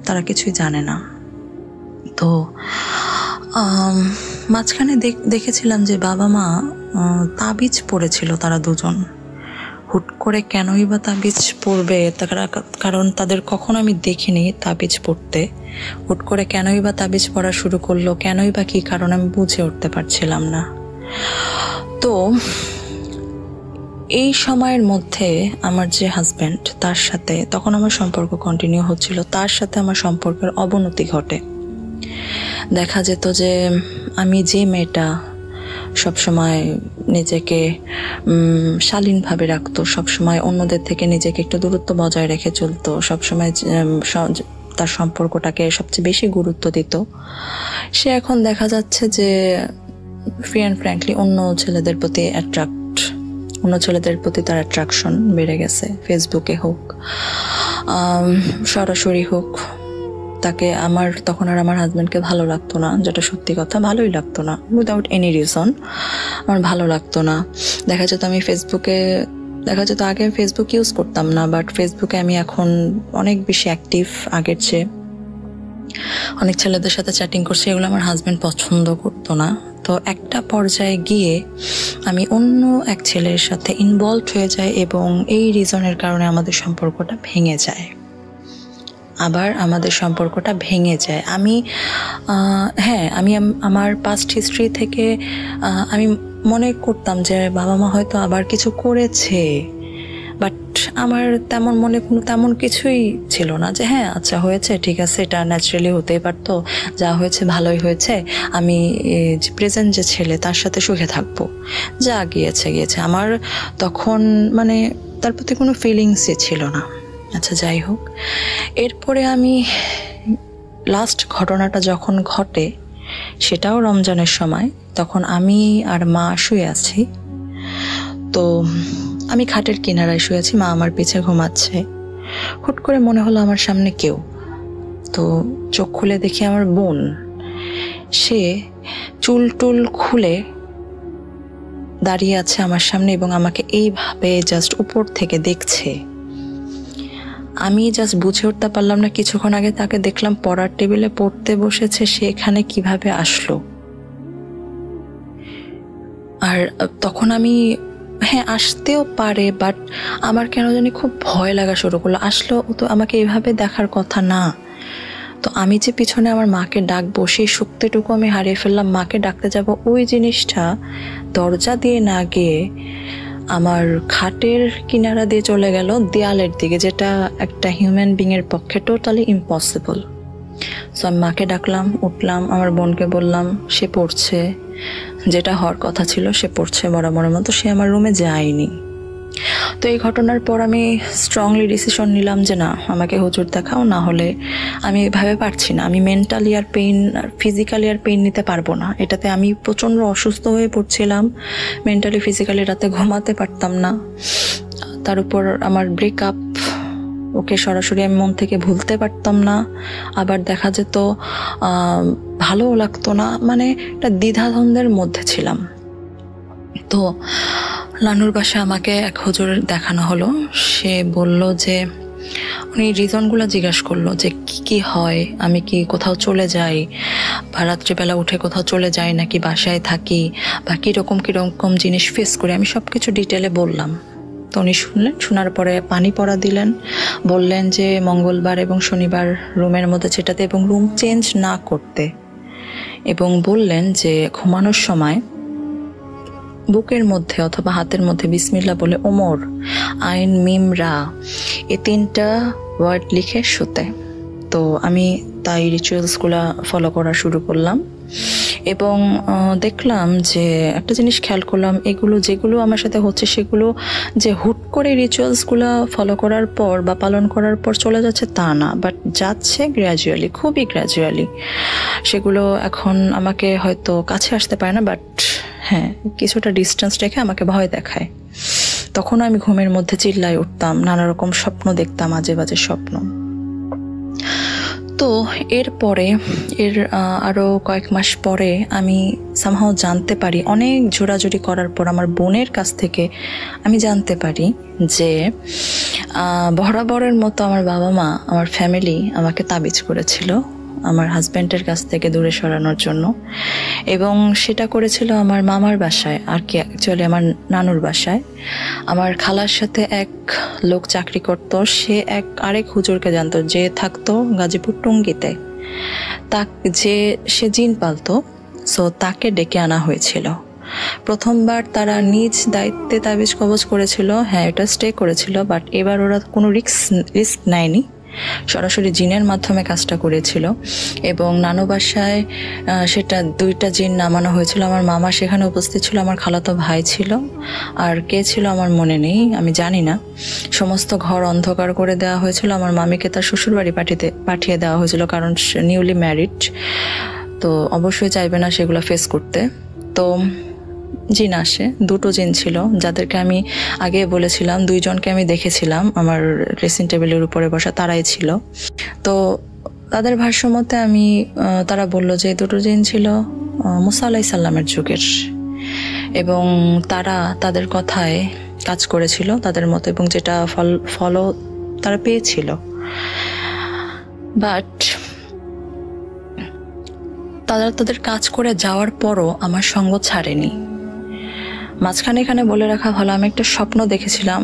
S6: তারা কিছুই জানে না। তো মাঝখানে দেখেছিলাম যে বাবা মা তাবিজ পড়েছিল, তারা দুজন। হুট করে কেনই বা তাবিজ পড়বে, কারণ তাদের কখনো আমি দেখিনি তাবিজ পড়তে। হুট করে কেনই বা তাবিজ পড়া শুরু করলো, কেনই বা কি কারণ আমি বুঝে উঠতে পারছিলাম না। তো এই সময়ের মধ্যে আমার যে হাজব্যান্ড, তার সাথে তখন আমার সম্পর্ক কন্টিনিউ হচ্ছিল, তার সাথে আমার সম্পর্কের অবনতি ঘটে। দেখা যেত যে আমি যে মেয়েটা সবসময় নিজেকে শালীনভাবে রাখতো, সবসময় অন্যদের থেকে নিজেকে একটু দূরত্ব বজায় রেখে চলতো, সবসময় তার সম্পর্কটাকে সবচেয়ে বেশি গুরুত্ব দিত, সে এখন দেখা যাচ্ছে যে ফ্র্যাঙ্কলি অন্য ছেলেদের প্রতি তার অ্যাট্রাকশন বেড়ে গেছে। ফেসবুকে হোক, সরাসরি হোক, তাকে তখন আর আমার হাজব্যান্ডকে ভালো লাগতো না, যেটা সত্যি কথা, ভালোই লাগতো না, উইদাউট এনি রিজন আমার ভালো লাগতো না। দেখা যেত আগে ফেসবুক ইউজ করতাম না, বাট ফেসবুকে আমি এখন অনেক বেশি অ্যাক্টিভ আগের চেয়ে, অনেক ছেলেদের সাথে চ্যাটিং করছি, এগুলো আমার হাজব্যান্ড পছন্দ করতো না। তো একটা পর্যায়ে গিয়ে আমি অন্য এক ছেলের সাথে ইনভলভ হয়ে যাই এবং এই রিজনের কারণে আমাদের সম্পর্কটা ভেঙে যায়। আমি আমার পাস্ট হিস্ট্রি থেকে আমি মনে করতাম যে বাবা মা হয়তো আবার কিছু করেছে, বাট আমার তেমন কিছুই ছিল না, যে হ্যাঁ আচ্ছা হয়েছে, ঠিক আছে, এটা ন্যাচারালি হতেই পারতো, যা হয়েছে ভালোই হয়েছে, আমি প্রেজেন্ট যে ছেলে তার সাথে সুখে থাকবো, যা গিয়েছে আমার তখন তার প্রতি কোনো ফিলিংসই ছিল না। আচ্ছা যাই হোক, এরপরে আমি লাস্ট ঘটনাটা যখন ঘটে, সেটাও রমজানের সময়, তখন আমি আর মা শুয়ে আছি। তো আমি খাটের কিনারায় শুয়েছি, মা আমার পিছে ঘুমাচ্ছে। হুট করে মনে হলো আমার সামনে কেউ। তো চোখ খুলে দেখি আমার বোন, সে চুল টুল খুলে দাঁড়িয়ে আছে আমার সামনে এবং আমাকে এইভাবে জাস্ট উপর থেকে দেখছে। আমি জাস্ট বুঝে উঠতে পারলাম না, কিছুক্ষণ আগে তাকে দেখলাম পড়ার টেবিলে পড়তে বসেছে, সে এখানে কিভাবে আসলো। আর তখন আমি আসতেও পারে, বাট আমার কেন জানি খুব ভয় লাগা শুরু করলো, আসলো তো আমাকে এইভাবে দেখার কথা না। তো আমি যে পিছনে আমার মাকে ডাকবো, সেই শক্তিটুকু আমি হারিয়ে ফেললাম। মাকে ডাকতে যাব, ওই জিনিসটা দরজা দিয়ে না গিয়ে আমার খাটের কিনারা দিয়ে চলে গেল দেয়ালের দিকে, যেটা একটা হিউম্যান বিং এর পক্ষে টোটালি ইম্পসিবল। সো আমি মাকে ডাকলাম, উঠলাম, আমার বোনকে বললাম, সে পড়ছে, যেটা হওয়ার কথা ছিল, সে পড়ছে বরাবরের মতো, সে আমার রুমে যায়নি। তো এই ঘটনার পর আমি স্ট্রংলি ডিসিশন নিলাম যে না, আমাকে হুজুর দেখাও, না হলে আমি এভাবে পারছি না, আমি মেন্টালি আর পেইন আর ফিজিক্যালি আর পেইন নিতে পারবো না। এটাতে আমি প্রচণ্ড অসুস্থ হয়ে পড়ছিলাম, মেন্টালি ফিজিক্যালি রাতে ঘুমাতে পারতাম না। তার উপর আমার ব্রেকআপ, ওকে সরাসরি আমি মন থেকে ভুলতে পারতাম না, আবার দেখা যেত ভালোও লাগতো না, একটা দ্বিধাদ্বন্দ্বের মধ্যে ছিলাম। তো নানুর বাসায় আমাকে এক হুজুর দেখানো হলো। সে বলল যে, উনি রিজনগুলো জিজ্ঞাসা করলো যে কি হয়, আমি কি কোথাও চলে যাই বা রাত্রিবেলা উঠে কোথাও চলে যাই নাকি বাসায় থাকি বা কীরকম জিনিস ফেস করি, আমি সব কিছু ডিটেলে বললাম। তো উনি শুনলেন, শোনার পরে পানি পড়া দিলেন, বললেন যে মঙ্গলবার এবং শনিবার রুমের মধ্যে ছেটাতে এবং রুম চেঞ্জ না করতে, এবং বললেন যে ঘুমানোর সময় বুকের মধ্যে অথবা হাতের মধ্যে বিসমিল্লাহ বলে ওমর, আইন, মিম, রা, এই 3টা ওয়ার্ড লিখে শুতে। তো আমি তাই রিচুয়ালসগুলো ফলো করা শুরু করলাম এবং দেখলাম যে একটা জিনিস খেয়াল করলাম, যেগুলো আমার সাথে হচ্ছে সেগুলো যে হুট করে রিচুয়ালসগুলো ফলো করার পর বা পালন করার পর চলে যাচ্ছে তা না, বাট যাচ্ছে গ্র্যাজুয়ালি, খুবই গ্র্যাজুয়ালি। সেগুলো এখন আমাকে হয়তো কাছে আসতে পারে না, বাট কিছুটা ডিস্টেন্স রেখে আমাকে ভয় দেখায়। তখন আমি ঘুমের মধ্যে চিল্লায় উঠতাম, নানা রকম স্বপ্ন দেখতাম, আজে বাজে স্বপ্ন। তো এরপরে আরও কয়েক মাস পরে আমি সামহাও জানতে পারি, অনেক জোরাজুরি করার পর আমার বোনের কাছ থেকে আমি জানতে পারি যে বরাবরের মতো আমার বাবা মা, আমার ফ্যামিলি আমাকে তাবিজ করেছিল আমার হাজব্যান্ডের কাছ থেকে দূরে সরানোর জন্য, এবং সেটা করেছিল আমার মামার বাসায়, আর কি অ্যাকচুয়ালি আমার নানুর বাসায়। আমার খালার সাথে এক লোক চাকরি করত, সে আরেক হুজুরকে জানতো, যে থাকতো গাজীপুর টঙ্গীতে, সে জিন পালতো। সো তাকে ডেকে আনা হয়েছিল। প্রথমবার তারা নিজ দায়িত্বে তাবিজ কবজ করেছিল, এটা স্টে করেছিল, বাট এবার ওরা কোনো রিস্ক নেয়নি, সরাসরি জিনের মাধ্যমে কাজটা করেছিল। এবং নানু বাসায় সেটা 2টা জিন নামানো হয়েছিল। আমার মামা সেখানে উপস্থিত ছিল, আমার খালাতো ভাই ছিল, আর কে ছিল আমার মনে নেই, আমি জানি না। সমস্ত ঘর অন্ধকার করে দেওয়া হয়েছিল। আমার মামিকে তার শ্বশুরবাড়ি পাঠিয়ে দেওয়া হয়েছিল, কারণ নিউলি ম্যারিড, তো অবশ্যই চাইবে না সেগুলো ফেস করতে। তো জিন আসে, 2টো জিন ছিল, যাদেরকে আমি আগে বলেছিলাম, 2জনকে আমি দেখেছিলাম আমার ড্রেসিং টেবিলের উপরে বসা, তারাই ছিল। তো তাদের ভাষ্য মতে তারা বলল যে দুটো জিন ছিল মুসা আলাইহিস সালামের যুগের, এবং তারা তাদের কথায় কাজ করেছিল তাদের মতো, এবং যেটা ফলো তারা পেয়েছিল। বাট তারা তাদের কাজ করে যাওয়ার পরও আমার সঙ্গ ছাড়েনি। মাঝখানে এখানে বলে রাখা ভালো, আমি একটা স্বপ্ন দেখেছিলাম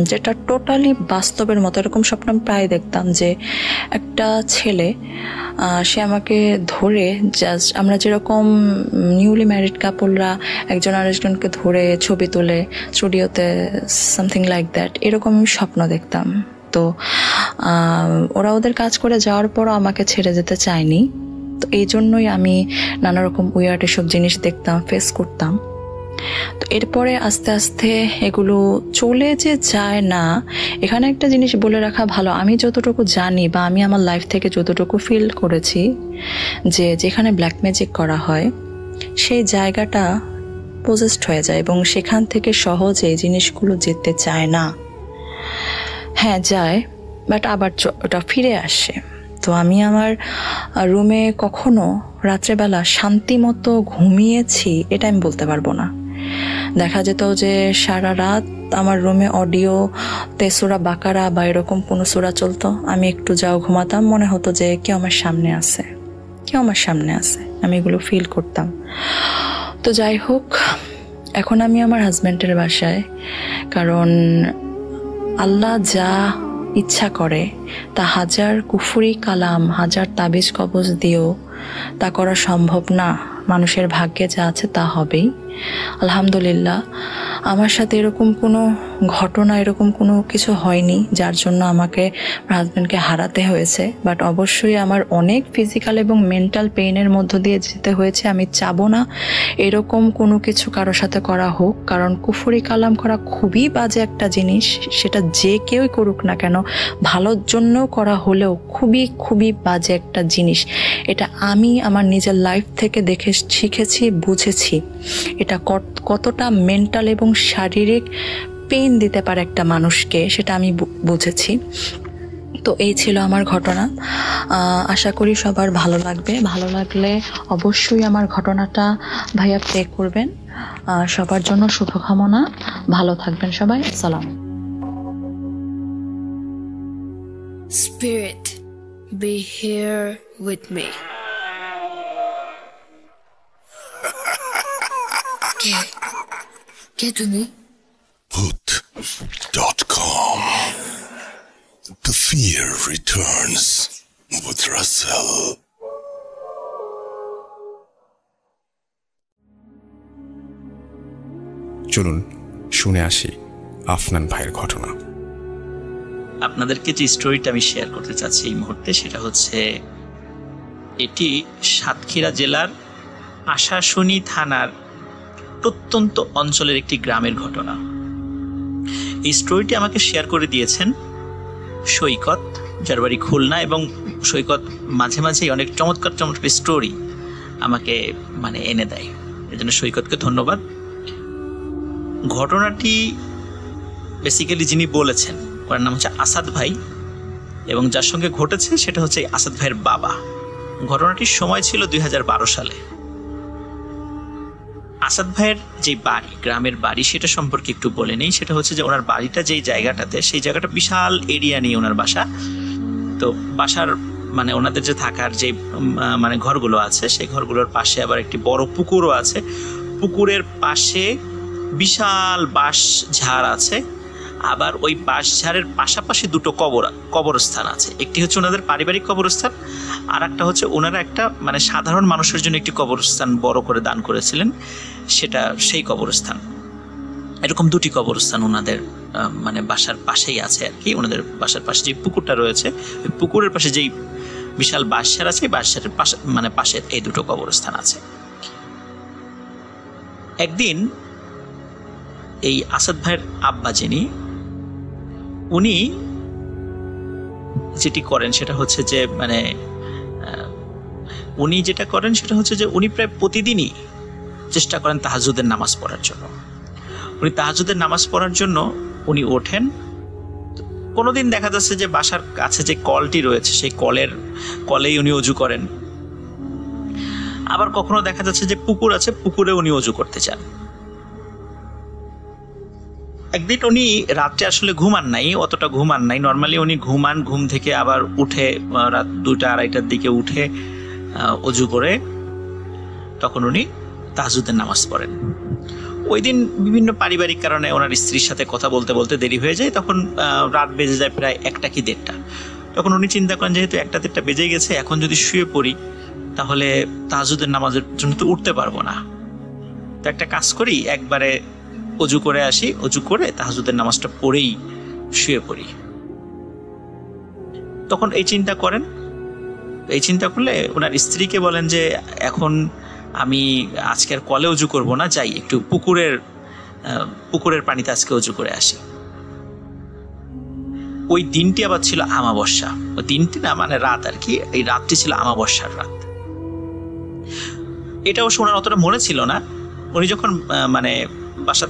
S6: যেটা টোটালি বাস্তবের মতো। এরকম স্বপ্ন আমি প্রায় দেখতাম যে একটা ছেলে সে আমাকে ধরে, জাস্ট আমরা যেরকম নিউলি ম্যারিড কাপলরা একজন আরেকজনকে ধরে ছবি তোলে স্টুডিওতে, সামথিং লাইক দ্যাট, এরকম আমি স্বপ্ন দেখতাম। তো ওরা ওদের কাজ করে যাওয়ার পরও আমাকে ছেড়ে যেতে চায়নি। তো এই জন্যই আমি নানা রকম উইয়ার্ড এসব জিনিস দেখতাম, ফেস করতাম। তো এরপরে আস্তে আস্তে এগুলো চলে যে যায় না, এখানে একটা জিনিস বলে রাখা ভালো, আমি যতটুকু জানি বা আমি আমার লাইফ থেকে যতটুকু ফিল করেছি যে যেখানে ব্ল্যাক ম্যাজিক করা হয় সেই জায়গাটা পজেসড হয়ে যায় এবং সেখান থেকে সহজে জিনিসগুলো যেতে চায় না। হ্যাঁ যায়, বাট আবার ওটা ফিরে আসে। তো আমি আমার রুমে কখনো রাত্রেবেলা শান্তি মতো ঘুমিয়েছি এটা আমি বলতে পারবো না। দেখা যেত যে সারা রাত আমার রুমে অডিওতে সূরা বাকারা বা এরকম কোনো সূরা চলতো, আমি একটু ঘুমাতাম, মনে হতো যে কেউ আমার সামনে আছে, আমি এগুলো ফিল করতাম। তো যাই হোক, এখন আমি আমার হাজব্যান্ডের বাসায়, কারণ আল্লাহ যা ইচ্ছা করে তা হাজার কুফরি কালাম, হাজার তাবিজ কবজ দিয়েও তা করা সম্ভব না। মানুষের ভাগ্যে যা আছে তা হবেই। আলহামদুলিল্লাহ আমার সাথে এরকম কোনো ঘটনা, এরকম কোনো কিছু হয়নি যার জন্য আমাকে হাজব্যান্ডকে হারাতে হয়েছে। বাট অবশ্যই আমার অনেক ফিজিক্যাল এবং মেন্টাল পেইনের মধ্য দিয়ে যেতে হয়েছে। আমি চাবো না এরকম কোনো কিছু কারোর সাথে করা হোক, কারণ কুফরি কালাম করা খুবই বাজে একটা জিনিস। সেটা যে কেউই করুক না কেন, ভালোর জন্য করা হলেও খুবই খুবই বাজে একটা জিনিস। এটা আমি আমার নিজের লাইফ থেকে দেখে শিখেছি, বুঝেছি এটা কতটা মেন্টাল এবং শারীরিক পেইন দিতে পারে একটা মানুষকে, সেটা আমি বুঝেছি। তো এই ছিল আমার ঘটনা। আশা করি সবার ভালো লাগবে। ভালো লাগলে অবশ্যই আমার ঘটনাটা ভাইয়া প্লে করবেন। সবার জন্য শুভকামনা। ভালো থাকবেন সবাই। আসসালাম।
S2: Spirit, be here with me. Get to me.
S3: Put.com. The fear returns with Russell.
S4: চলুন শুনে আসি আফনান ভাইয়ের ঘটনা।
S1: আপনাদেরকে যে স্টোরিটা আমি শেয়ার করতে চাচ্ছি এই মুহূর্তে, সেটা হচ্ছে এটি সাতক্ষীরা জেলার আশাশুনি থানার প্রত্যন্ত অঞ্চলের একটি গ্রামের ঘটনা। এই স্টোরিটি আমাকে শেয়ার করে দিয়েছেন সৈকত, যার বাড়ি খুলনা, এবং সৈকত মাঝে মাঝেই অনেক চমৎকার চমৎকার স্টোরি আমাকে এনে দেয়। এর জন্য সৈকতকে ধন্যবাদ। ঘটনাটি বেসিক্যালি যিনি বলেছেন ওনার নাম হচ্ছে আসাদ ভাই, এবং যার সঙ্গে ঘটেছে সেটা হচ্ছে আসাদ ভাইয়ের বাবা। ঘটনাটির সময় ছিল 2012 সালে। আসাদ ভাইয়ের যে বাড়ি, গ্রামের বাড়ি, সেটা সম্পর্কে একটু বলে নেই। সেটা হচ্ছে যে ওনার বাড়িটা যেই জায়গাটাতে, সেই জায়গাটা বিশাল এরিয়া নিয়ে ওনার বাসা। তো বাসার ওনাদের যে থাকার যে ঘরগুলো আছে, সেই ঘরগুলোর পাশে আবার একটি বড় পুকুরও আছে। পুকুরের পাশে বিশাল বাঁশ ঝাড় আছে। আবার ওই বাঁশঝাড়ের পাশাপাশি দুটো কবরস্থান আছে। একটি হচ্ছে ওনাদের পারিবারিক কবরস্থান, আর একটা হচ্ছে ওনারা একটা সাধারণ মানুষের জন্য একটি কবরস্থান বড় করে দান করেছিলেন, সেটা সেই কবরস্থান। এরকম দুটি কবরস্থান ওনাদের বাসার পাশেই আছে আর কি। ওনাদের বাসার পাশে যে পুকুরটা রয়েছে, ওই পুকুরের পাশে যেই বিশাল বাঁশঝাড় আছে, বাঁশঝাড়ের পাশে পাশের এই দুটো কবরস্থান আছে। একদিন এই আসাদ ভাইয়ের আব্বা যিনি, উনি যেটি করেন সেটা হচ্ছে যে উনি প্রায় প্রতিদিনই চেষ্টা করেন তাহাজ্জুদের নামাজ পড়ার জন্য। উনি তাহাজ্জুদের নামাজ পড়ার জন্য উনি ওঠেন, কোনোদিন দেখা যাচ্ছে যে বাসার কাছে যে কলটি রয়েছে সেই কলেই উনি অজু করেন, আবার কখনো দেখা যাচ্ছে যে পুকুর আছে, পুকুরে উনি অজু করতে চান। একদিন উনি রাত্রে আসলে অতটা ঘুমান নাই। নর্মালি উনি ঘুম থেকে আবার উঠে রাত 2টা-2:30টার দিকে উঠে অজু করে তখন উনি তাহাজ্জুদের নামাজ পড়েন। ওই দিন বিভিন্ন পারিবারিক কারণে ওনার স্ত্রীর সাথে কথা বলতে বলতে দেরি হয়ে যায়, তখন রাত বেজে যায় প্রায় 1টা কি 1:30টা। তখন উনি চিন্তা করেন যেহেতু 1টা-1:30টা বেজে গেছে, এখন যদি শুয়ে পড়ি তাহলে তাহাজ্জুদের নামাজের জন্য তো উঠতে পারবো না, তো একটা কাজ করি, একবারে অজু করে আসি, অজু করে তাহাজ্জুদের নামাজটা পড়েই শুয়ে পড়ি। তখন এই চিন্তা করলে ওনার স্ত্রীকে বলেন যে এখন আমি আজকে আর কলে অজু করবো না, যাই একটু পুকুরের পানিতে আজকে অজু করে আসি। ওই দিনটি আবার ছিল আমাবস্যা, ওই দিনটি না মানে রাত আর কি, এই রাতটি ছিল আমাবস্যার রাত। এটা অবশ্য ওনার অতটা মনে ছিল না। উনি যখন মানে বাসার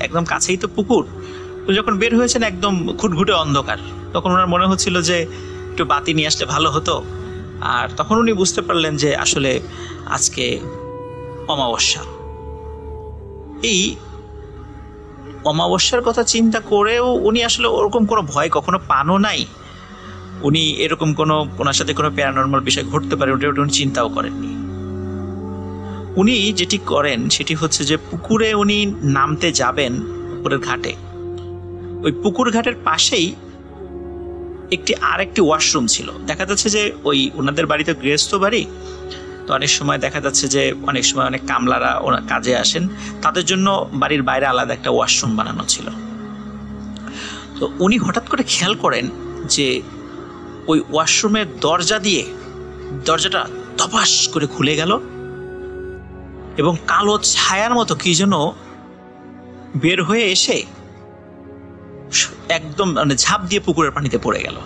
S1: একদম কাছেই তো পুকুর, উনি যখন বের হয়েছেন একদম ঘুটঘুটে অন্ধকার, তখন ওনার মনে হচ্ছিল যে একটু বাতি নিয়ে আসলে ভালো হতো। আর তখন উনি বুঝতে পারলেন যে আসলে আজকে অমাবস্যা। এই অমাবস্যার কথা চিন্তা করেও উনি আসলে ওরকম কোনো ভয় কখনো পানও নাই, উনি এরকম ওনার সাথে কোনো প্যারানর্মাল বিষয় ঘটতে পারে ওটা উনি চিন্তাও করেননি। উনি যেটি করেন সেটি হচ্ছে যে পুকুরে উনি নামতে যাবেন, পুকুরের ঘাটে, ওই পুকুর ঘাটের পাশেই আরেকটি ওয়াশরুম ছিল। দেখা যাচ্ছে যে ওই ওনাদের বাড়িতে গৃহস্থ বাড়ি, তো অনেক সময় দেখা যাচ্ছে যে অনেক কামলারা ওনার কাজে আসেন, তাদের জন্য বাড়ির বাইরে আলাদা একটা ওয়াশরুম বানানো ছিল। তো উনি হঠাৎ করে খেয়াল করেন যে ওই ওয়াশরুমের দরজাটা ধপাস করে খুলে গেল এবং কালো ছায়ার মতো কি যেন বের হয়ে এসে একদম ঝাঁপ দিয়ে পুকুরের পানিতে পড়ে গেল।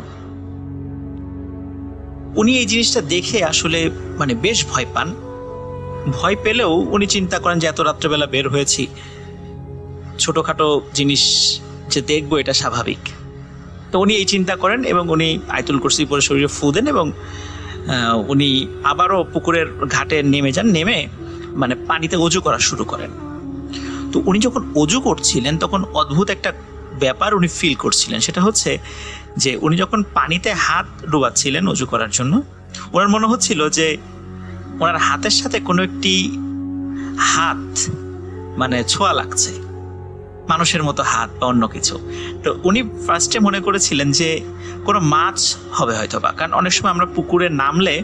S1: উনি এই জিনিসটা দেখে আসলে বেশ ভয় পান। ভয় পেলেও উনি চিন্তা করেন যে এত রাত্রেবেলা বের হয়েছি, ছোটখাটো জিনিস যে দেখবো এটা স্বাভাবিক। তো উনি এই চিন্তা করেন এবং উনি আয়াতুল কুরসি পরে শরীরে ফু দেন এবং উনি আবারও পুকুরের ঘাটে নেমে যান, নেমে পানিতে অজু করা শুরু করেন। তো উনি যখন অজু করছিলেন তখন অদ্ভুত একটা ব্যাপার উনি ফিল করছিলেন, সেটা হচ্ছে যে উনি যখন পানিতে হাত ডুবাচ্ছিলেন অজু করার জন্য, ওনার মনে হচ্ছিল যে ওনার হাতের সাথে কোনো একটি হাত ছোঁয়া লাগছে, মানুষের মতো হাত বা অন্য কিছু। তো উনি ফার্স্টে মনে করেছিলেন যে কোনো মাছ হবে হয়তো বা, কারণ অনেক সময় আমরা পুকুরে নামলে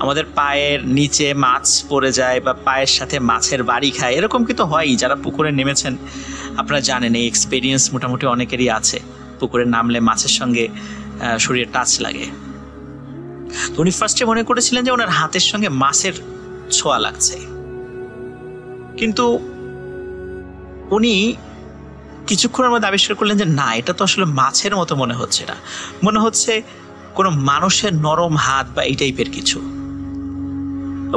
S1: আমাদের পায়ের নিচে মাছ পড়ে যায় বা পায়ের সাথে মাছের বাড়ি খায়, এরকম কিন্তু হয়ই। যারা পুকুরে নেমেছেন আপনারা জানেন, এই এক্সপিরিয়েন্স মোটামুটি অনেকেরই আছে, পুকুরে নামলে মাছের সঙ্গে শরীরে টাচ লাগে। তো উনি ফার্স্টে মনে করেছিলেন যে ওনার হাতের সঙ্গে মাছের ছোঁয়া লাগছে, কিন্তু উনি কিছুক্ষণের মধ্যে আবিষ্কার করলেন যে না, এটা তো আসলে মাছের মতো মনে হচ্ছে না, মনে হচ্ছে কোনো মানুষের নরম হাত বা এই টাইপের কিছু।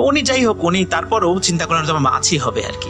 S1: উনি যাই হোক, উনি তারপরও চিন্তা করেন মাছই হবে আর কি।